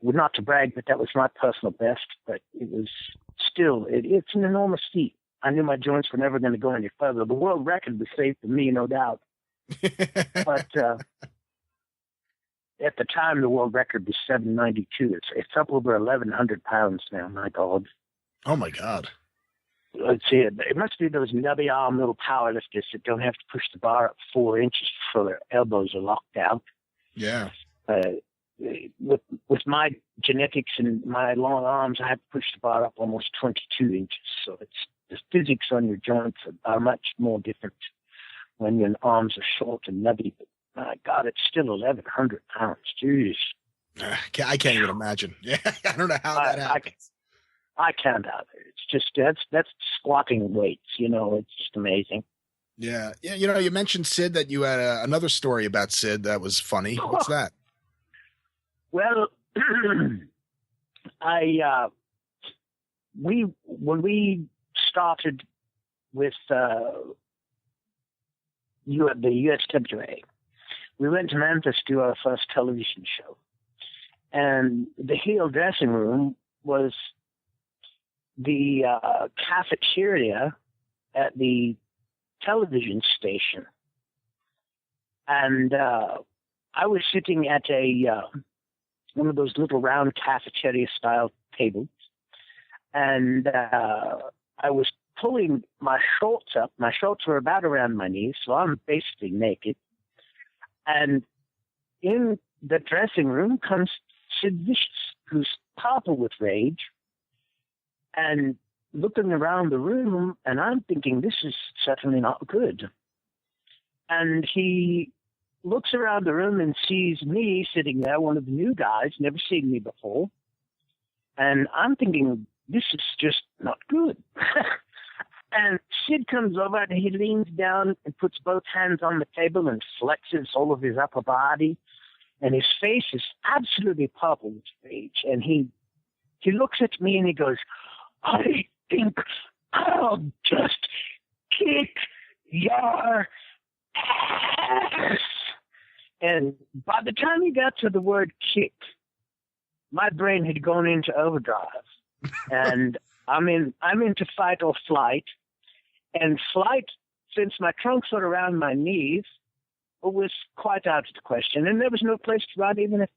A: would, not to brag, but that was my personal best. But it was still it's an enormous feat. I knew my joints were never going to go any further. The world record was safe for me, no doubt. But at the time, the world record was 792. It's up over 1,100 pounds now. My God.
B: Oh my God.
A: Let's see. It must be those nubby arm little power lifters that don't have to push the bar up 4 inches before their elbows are locked out.
B: Yeah.
A: With my genetics and my long arms, I have to push the bar up almost 22 inches. So the physics on your joints are much more different when your arms are short and nubby. But my God, it's still 1,100 pounds. Jeez.
B: I can't even imagine. Yeah, I don't know how that happens.
A: I can't either. It's just that's squatting weights. It's just amazing.
B: Yeah. You mentioned Sid, that you had another story about Sid that was funny. What's that?
A: Well, when we started with the USWA, we went to Memphis to do our first television show, and the heel dressing room was the cafeteria at the television station, and I was sitting at one of those little round cafeteria style tables, and I was pulling my shorts up. My shorts were about around my knees, so I'm basically naked. And in the dressing room comes Sid Vicious, who's purple with rage, and looking around the room, and I'm thinking, this is certainly not good. And he looks around the room and sees me sitting there, one of the new guys, never seen me before. And I'm thinking, this is just not good. And Sid comes over and he leans down and puts both hands on the table and flexes all of his upper body. And his face is absolutely purple with rage. And he looks at me and he goes, I think I'll just kick your ass. And by the time he got to the word kick, my brain had gone into overdrive, and I'm into fight or flight, and flight, since my trunks are around my knees, was quite out of the question, and there was no place to run. Even if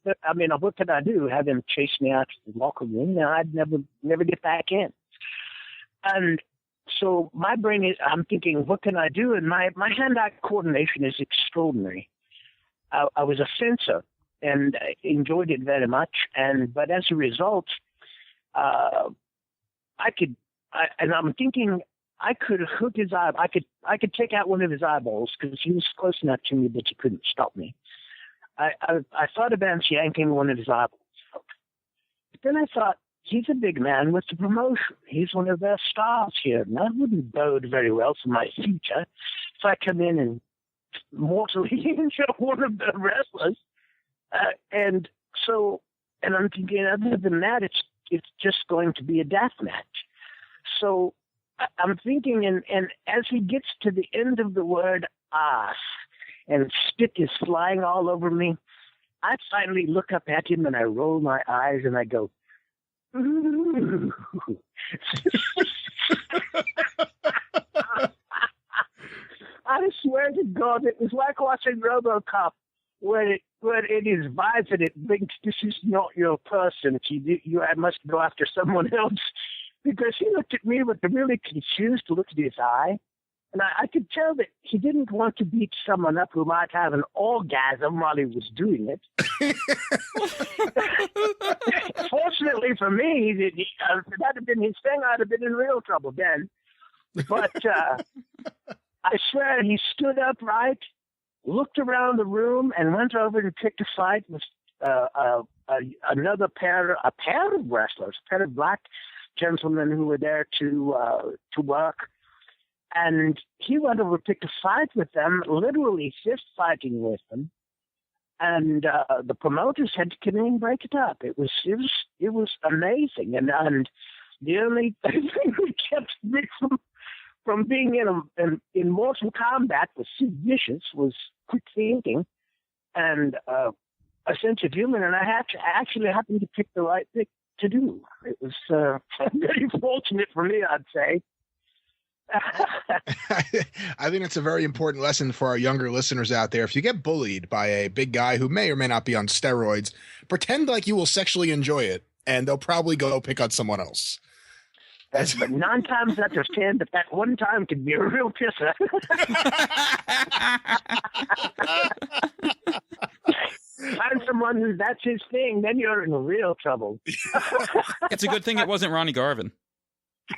A: what could I do? Have him chase me out to the locker room? Now I'd never get back in. And so my brain is, I'm thinking, what can I do? And my hand-eye coordination is extraordinary. I was a fencer and enjoyed it very much. But as a result, I'm thinking I could hook his eye. I could take out one of his eyeballs because he was close enough to me that he couldn't stop me. I thought about yanking one of his eyeballs out. But then I thought, he's a big man with the promotion. He's one of their stars here. And that wouldn't bode very well for my future if I come in and mortally injure one of the wrestlers. And I'm thinking, other than that, it's just going to be a death match. So I'm thinking, and as he gets to the end of the word ass, and spit is flying all over me, I finally look up at him and I roll my eyes and I go, ooh. I swear to God, it was like watching RoboCop, where in his visor it blinks, "This is not your person. I must go after someone else." Because he looked at me with a really confused look in his eye, and I could tell that he didn't want to beat someone up who might have an orgasm while he was doing it. Fortunately for me, if that had been his thing, I'd have been in real trouble then. But I swear he stood upright, looked around the room, and went over to pick a fight with another pair of wrestlers, a pair of black gentlemen who were there to work. And he went over to pick a fight with them, literally fist fighting with them. And the promoters had to come in and break it up. It was amazing. And the only thing that kept me from being in Mortal Kombat with Sid Vicious was quick thinking and a sense of humor. And I actually happened to pick the right thing to do. It was very fortunate for me, I'd say.
B: I think it's a very important lesson for our younger listeners out there. If you get bullied by a big guy who may or may not be on steroids, pretend like you will sexually enjoy it, and they'll probably go pick on someone else.
A: But 9 times out of 10, but that one time could be a real pisser. Find someone that's his thing, then you're in real trouble.
C: It's a good thing it wasn't Ronnie Garvin.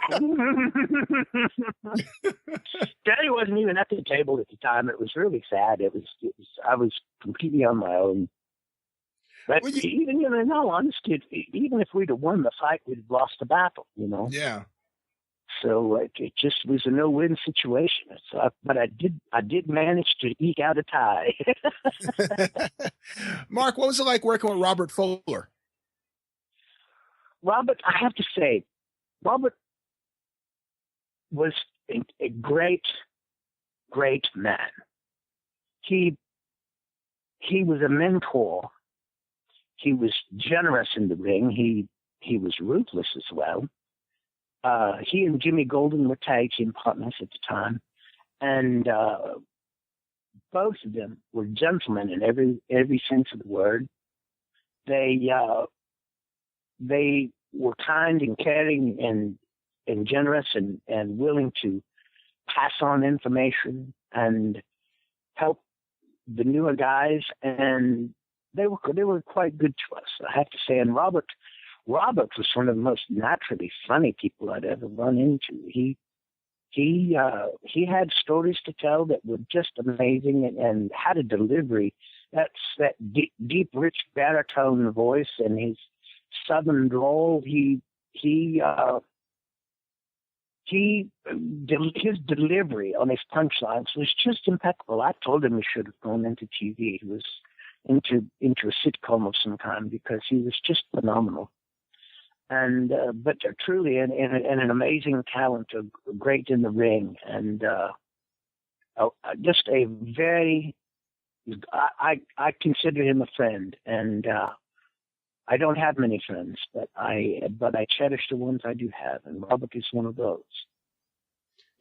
A: Daddy wasn't even at the table at the time. It was really sad. I was completely on my own. But even in all honesty, even if we'd have won the fight, we'd have lost the battle,
B: Yeah.
A: So it just was a no-win situation. So, but I did manage to eke out a tie.
B: Mark, what was it like working with Robert Fuller?
A: Robert, I have to say, Robert was a great, great man. He was a mentor. He was generous in the ring. He was ruthless as well. He and Jimmy Golden were tag team partners at the time, and both of them were gentlemen in every sense of the word. They were kind and caring and generous and willing to pass on information and help the newer guys, and they were quite good to us, I have to say. And Robert was one of the most naturally funny people I'd ever run into. He had stories to tell that were just amazing and had a delivery. That's that deep, rich baritone voice and his southern drawl. His delivery on his punchlines was just impeccable. I told him he should have gone into TV. He was into a sitcom of some kind because he was just phenomenal. And but truly an amazing talent, great in the ring, and just a very. I consider him a friend, and I don't have many friends, but I cherish the ones I do have, and Robert is one of those.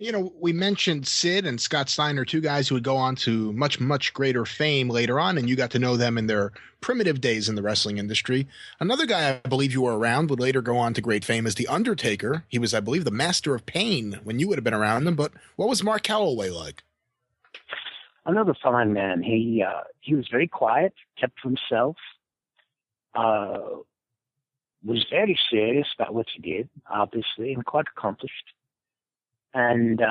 B: You know, we mentioned Sid and Scott Steiner, two guys who would go on to much, much greater fame later on, and you got to know them in their primitive days in the wrestling industry. Another guy I believe you were around would later go on to great fame is The Undertaker. He was, I believe, the master of pain when you would have been around him, but what was Mark Holloway like?
A: Another fine man. He was very quiet, kept to himself, was very serious about what he did, obviously, and quite accomplished. And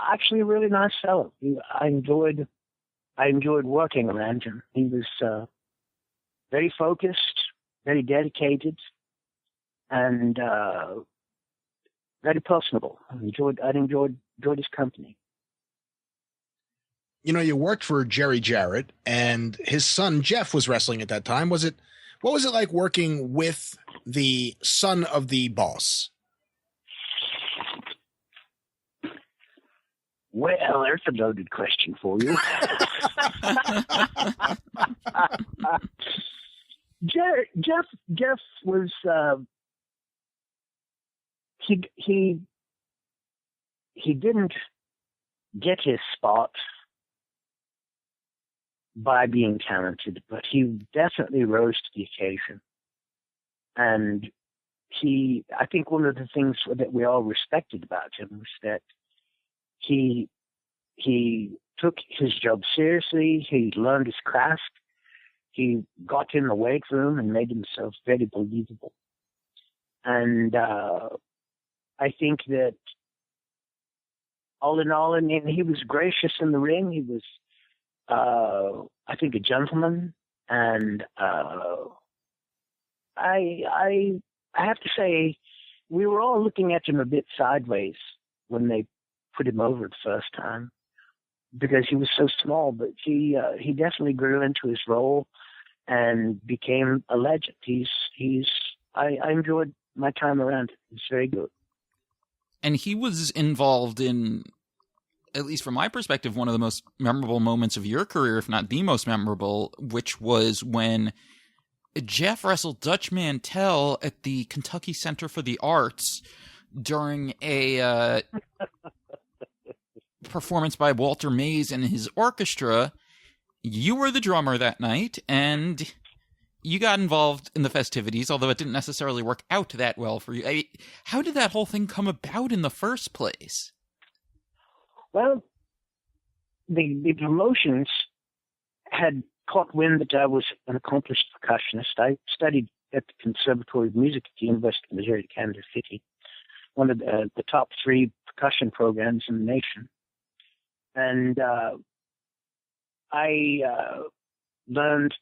A: actually a really nice fellow. I enjoyed working around him. He was very focused, very dedicated, and very personable. I enjoyed his company.
B: You know, you worked for Jerry Jarrett, and his son Jeff was wrestling at that time. What was it like working with the son of the boss?
A: Well, there's a loaded question for you. Jeff was he didn't get his spot by being talented, but he definitely rose to the occasion. And I think one of the things that we all respected about him was that he took his job seriously. He learned his craft. He got in the weight room and made himself very believable. And I think that all in all, I mean, he was gracious in the ring. He was, I think, a gentleman. And I have to say, we were all looking at him a bit sideways when they put him over the first time, because he was so small, but he definitely grew into his role and became a legend. I enjoyed my time around him. It's very good.
C: And he was involved in, at least from my perspective, one of the most memorable moments of your career, if not the most memorable, which was when Jeff wrestled Dutch Mantell at the Kentucky Center for the Arts during a performance by Walter Mays and his orchestra. You were the drummer that night, and you got involved in the festivities, although it didn't necessarily work out that well for you. How did that whole thing come about in the first place?
A: Well, the promotions had caught wind that I was an accomplished percussionist. I studied at the Conservatory of Music at the University of Missouri, Kansas City, one of the top 3 percussion programs in the nation. And I learned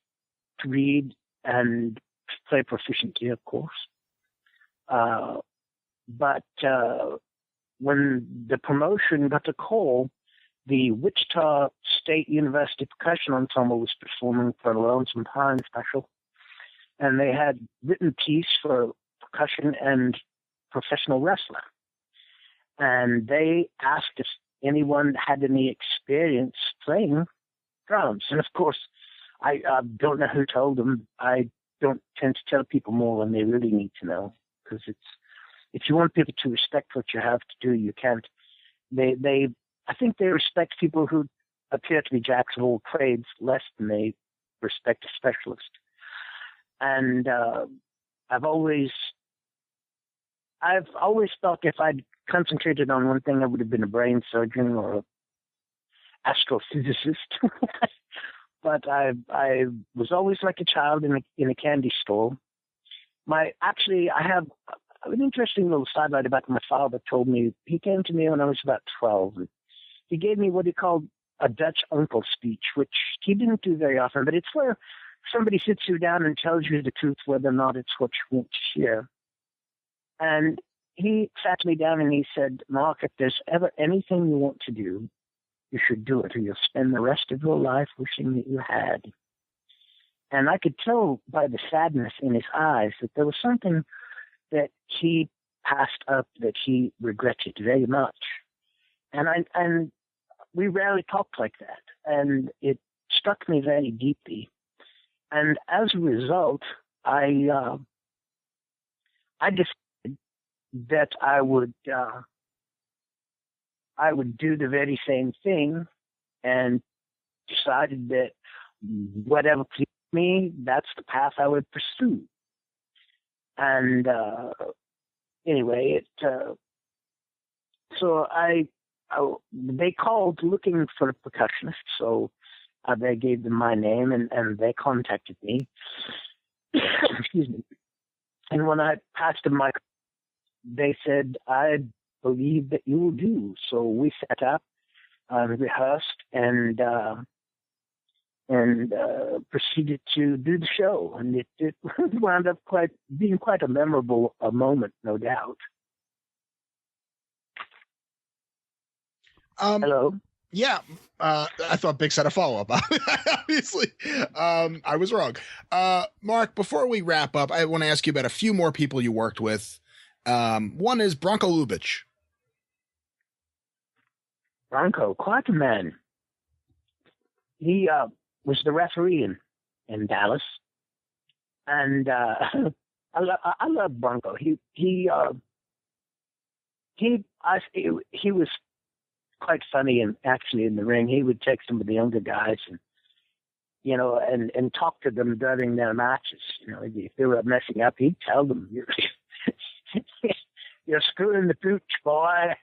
A: to read and play proficiently, of course. But when the promotion got a call, the Wichita State University Percussion Ensemble was performing for a Lonesome Pine special. And they had written piece for percussion and professional wrestler. And they asked if anyone had any experience playing drums. And of course, I don't know who told them. I don't tend to tell people more than they really need to know, because if you want people to respect what you have to do, you can't. I think they respect people who appear to be jacks of all trades less than they respect a specialist. And I've always thought if I'd concentrated on one thing, I would have been a brain surgeon or an astrophysicist. But I was always like a child in a candy store. I have an interesting little sidelight about my father. Told me he came to me when I was about 12. And he gave me what he called a Dutch uncle speech, which he didn't do very often, but it's where somebody sits you down and tells you the truth, whether or not it's what you want to hear. And he sat me down and he said, "Mark, if there's ever anything you want to do, you should do it, or you'll spend the rest of your life wishing that you had." And I could tell by the sadness in his eyes that there was something that he passed up that he regretted very much. And we rarely talked like that. And it struck me very deeply. And as a result, I decided that I would do the very same thing, and decided that whatever pleased me, that's the path I would pursue. And anyway, so they called looking for a percussionist, so they gave them my name, and they contacted me. Excuse me. And when I passed them they said, I believe that you will do. So we set up, rehearsed, and proceeded to do the show. And it wound up being quite a memorable moment, no doubt. Hello?
B: Yeah. I thought Bix had a follow-up. Obviously, I was wrong. Mark, before we wrap up, I want to ask you about a few more people you worked with. One is Branko Lubitsch.
A: Branko, quite a man. He was the referee in Dallas, and I love Branko. He was quite funny, and actually in the ring, he would take some of the younger guys and talk to them during their matches. If they were messing up, he'd tell them, "You're screwing the pooch, boy."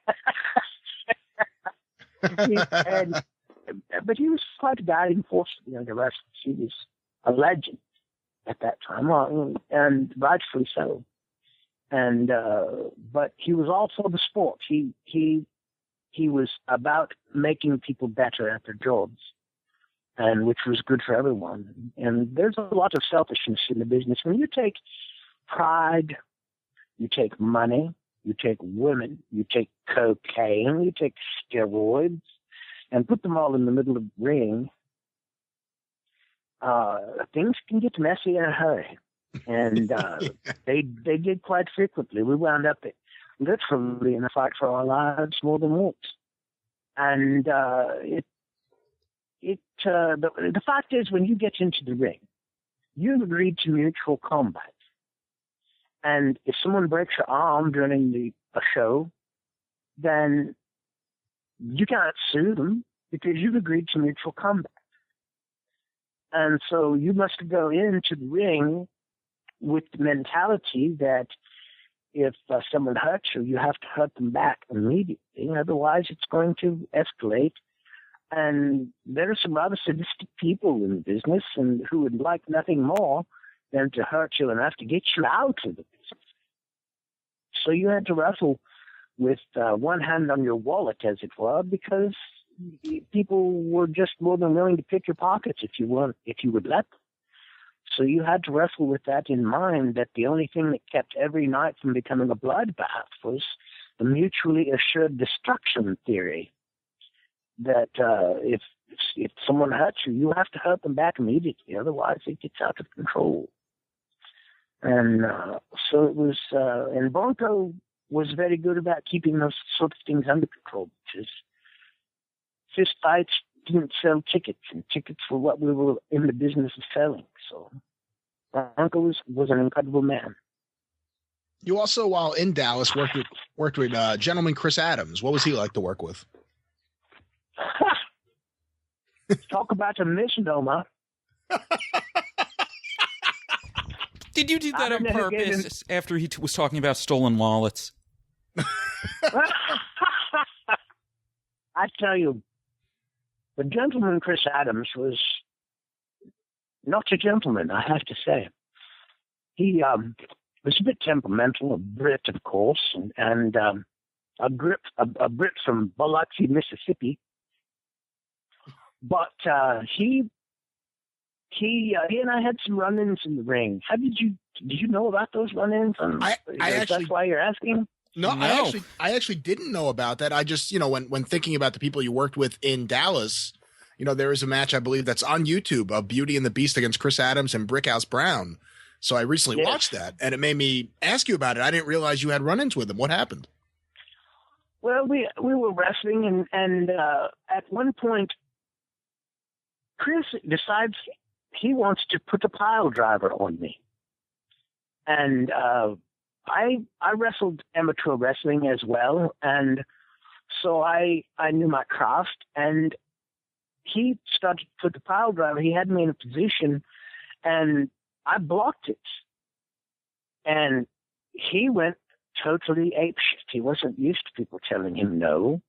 A: But he was quite a guiding force for the younger wrestlers. He was a legend at that time, and rightfully so. And but he was also the sport. He was about making people better at their jobs, and which was good for everyone. And there's a lot of selfishness in the business. When you take pride, you take money, you take women, you take cocaine, you take steroids, and put them all in the middle of the ring, things can get messy in a hurry. And they did quite frequently. We wound up literally in a fight for our lives more than once. And the fact is, when you get into the ring, you've agreed to mutual combat. And if someone breaks your arm during a show, then you can't sue them because you've agreed to mutual combat. And so you must go into the ring with the mentality that if someone hurts you, you have to hurt them back immediately. Otherwise, it's going to escalate. And there are some rather sadistic people in the business and who would like nothing more than to hurt you enough to get you out of the business. So you had to wrestle with one hand on your wallet, as it were, because people were just more than willing to pick your pockets if you would let them. So you had to wrestle with that in mind, that the only thing that kept every night from becoming a bloodbath was the mutually assured destruction theory. That if someone hurts you, you have to hurt them back immediately. Otherwise, it gets out of control. And so it was, and Branko was very good about keeping those sort of things under control, because fist fights didn't sell tickets, and tickets were what we were in the business of selling. So Branko was an incredible man.
B: You also, while in Dallas, worked with gentleman Chris Adams. What was he like to work with?
A: Talk about a misnomer.
C: Did you do that on purpose after he was talking about stolen wallets?
A: I tell you, the gentleman Chris Adams was not a gentleman, I have to say. He was a bit temperamental, a Brit, of course, and a Brit from Biloxi, Mississippi. But he and I had some run-ins in the ring. Did you know about those run-ins? That's why you're asking?
B: No, I actually didn't know about that. I just, when thinking about the people you worked with in Dallas, there is a match, I believe, that's on YouTube of Beauty and the Beast against Chris Adams and Brickhouse Brown. So I recently watched that, and it made me ask you about it. I didn't realize you had run-ins with him. What happened?
A: Well, we were wrestling, and at one point, Chris decides he wants to put a pile driver on me. And I wrestled amateur wrestling as well, and so I knew my craft, and he started to put the pile driver. He had me in a position, and I blocked it. And he went totally apeshit. He wasn't used to people telling him no.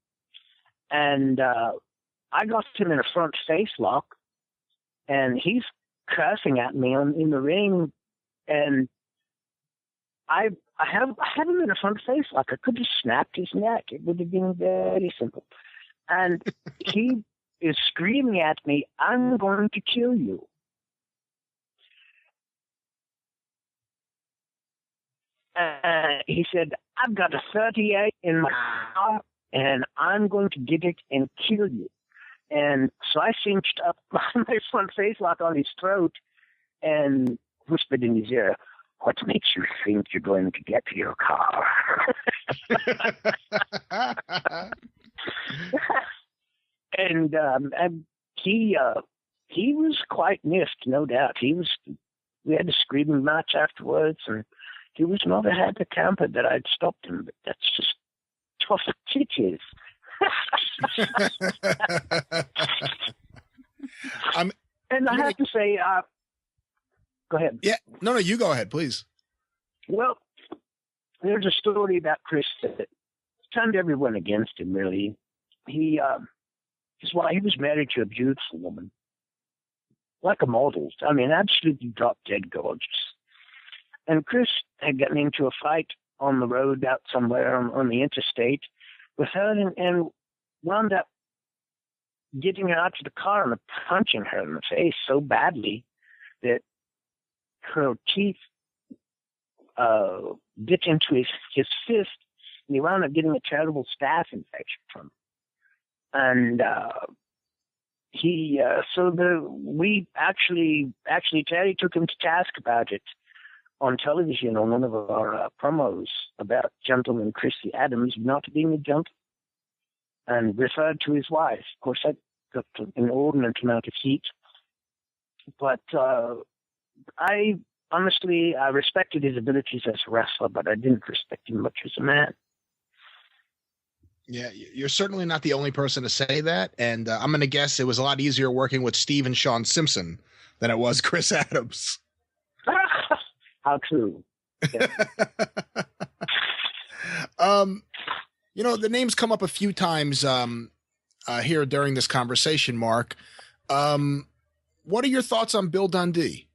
A: And I got him in a front face lock, and he's cursing at me in the ring, and I have him in a front face lock. I could have snapped his neck. It would have been very simple. And he is screaming at me, "I'm going to kill you." He said, "I've got a 38 in my car, and I'm going to get it and kill you." And so I cinched up my front face lock on his throat and whispered in his ear, "What makes you think you're going to get to your car?" And he was quite miffed, no doubt. We had a screaming match afterwards, and he was not a happy camper that I'd stopped him, but that's just tough titties. And I have to say, go ahead.
B: Yeah, no, you go ahead, please.
A: Well, there's a story about Chris that turned everyone against him, really. He was married to a beautiful woman, like a model. I mean, absolutely drop-dead gorgeous. And Chris had gotten into a fight on the road out somewhere on the interstate with her, and wound up getting her out to the car and punching her in the face so badly that her teeth bit into his fist, and he wound up getting a terrible staph infection from it. And we actually Terry took him to task about it on television on one of our promos about gentleman Chrissy Adams not being a gentleman, and referred to his wife. Of course, that got an inordinate amount of heat. But I respected his abilities as a wrestler, but I didn't respect him much as a man.
B: Yeah, you're certainly not the only person to say that, and I'm going to guess it was a lot easier working with Steve and Sean Simpson than it was Chris Adams.
A: How true. Yeah.
B: The name's come up a few times here during this conversation, Mark. What are your thoughts on Bill Dundee?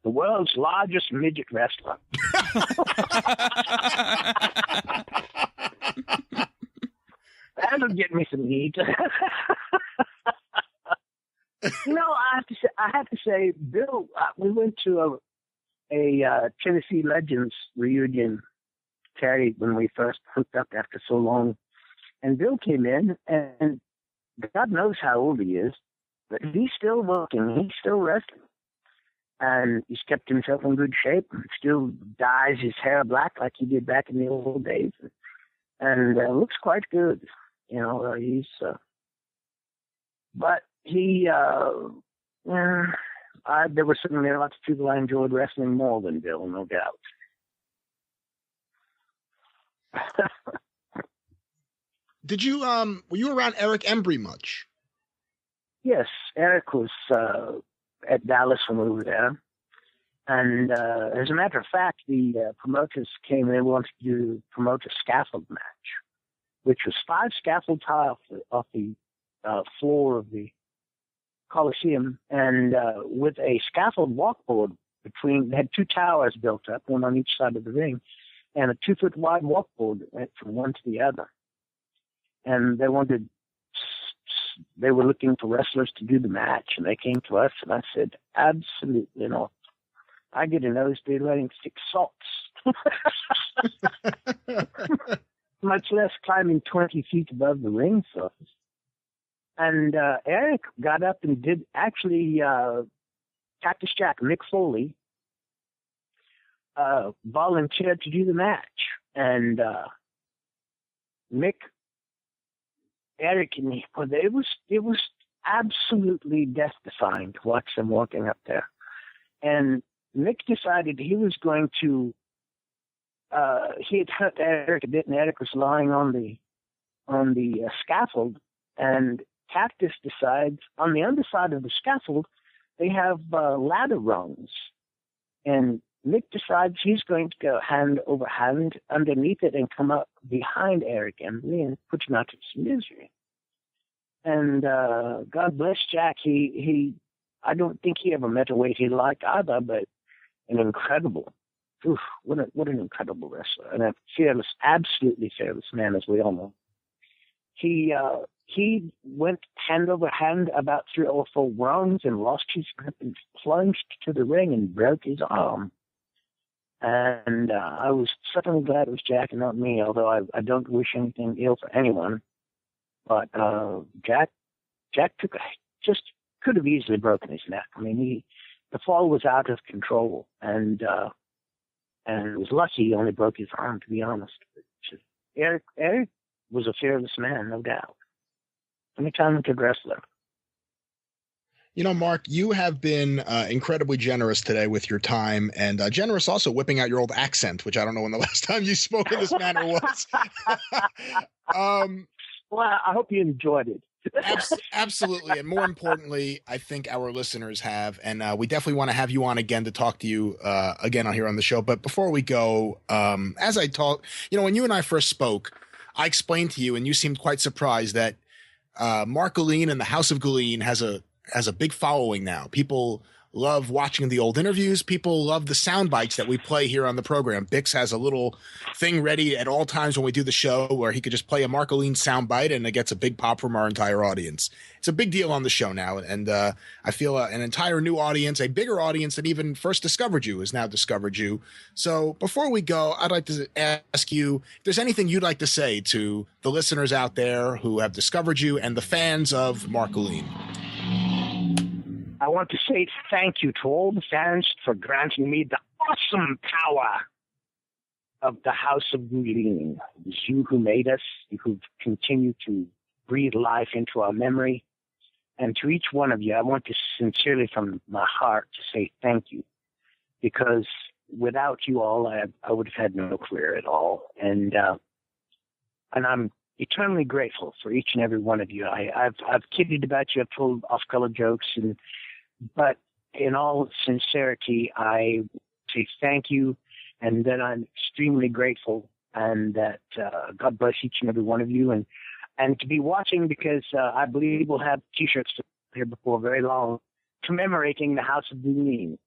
A: The world's largest midget wrestler. That'll get me some heat. I have to say, Bill. We went to a Tennessee Legends reunion, Terry, when we first hooked up after so long, and Bill came in, and God knows how old he is, but he's still working. He's still wrestling. And he's kept himself in good shape, and still dyes his hair black like he did back in the old days. And looks quite good. But there were certainly lots of people I enjoyed wrestling more than Bill, no doubt.
B: Did you, were you around Eric Embry much?
A: Yes, Eric was at Dallas when we were there. And as a matter of fact, the promoters came in and wanted to promote a scaffold match, which was 5 scaffold tiles off the floor of the Coliseum, and with a scaffold walkboard between. They had 2 towers built up, one on each side of the ring, and a 2-foot wide walkboard that went from one to the other. And they were looking for wrestlers to do the match, and they came to us, and I said, absolutely not. I get a nosebleed letting 6 salts. Much less climbing 20 feet above the ring surface. And Eric got up and did actually Cactus Jack, Mick Foley, volunteered to do the match. And Mick, Eric, and me, it was absolutely death-defying to watch them walking up there. And Mick decided he was going to, he had hurt Eric a bit, and Eric was lying on the scaffold, and Cactus decides on the underside of the scaffold, they have ladder rungs. And Mick decides he's going to go hand over hand underneath it and come up behind Eric and put him out of his misery. And God bless Jack. He I don't think he ever met a weight he liked either, but an incredible, what an incredible wrestler, and a fearless, absolutely fearless man, as we all know. He went hand over hand about 3 or 4 rounds and lost his grip and plunged to the ring and broke his arm. And I was certainly glad it was Jack and not me, although I don't wish anything ill for anyone. But Jack just could have easily broken his neck. I mean, the fall was out of control, and it was lucky he only broke his arm, to be honest. Eric was a fearless man, no doubt. An talented wrestler.
B: You know, Mark, you have been incredibly generous today with your time, and generous also whipping out your old accent, which I don't know when the last time you spoke in this manner was.
A: Well, I hope you enjoyed it.
B: Absolutely. And more importantly, I think our listeners have, and we definitely want to have you on again to talk to you again on here on the show. But before we go, as I talk, when you and I first spoke, I explained to you, and you seemed quite surprised that Marc Gullen and the House of Gullen has a big following now. People love watching the old interviews. People love the sound bites that we play here on the program. Bix has a little thing ready at all times when we do the show where he could just play a Marc Gullen sound bite and it gets a big pop from our entire audience. It's a big deal on the show now. And I feel an entire new audience, a bigger audience than even first discovered you has now discovered you. So before we go, I'd like to ask you if there's anything you'd like to say to the listeners out there who have discovered you and the fans of Marc Gullen.
A: I want to say thank you to all the fans for granting me the awesome power of the House of Gullen. It was you who made us, who continue to breathe life into our memory. And to each one of you, I want to sincerely from my heart to say thank you. Because without you all, I would have had no career at all. And I'm eternally grateful for each and every one of you. I've kidded about you, I've told off-color jokes, but in all sincerity, I say thank you, and that I'm extremely grateful, and that God bless each and every one of you, and to be watching, because I believe we'll have T-shirts here before very long commemorating the House of Gullen.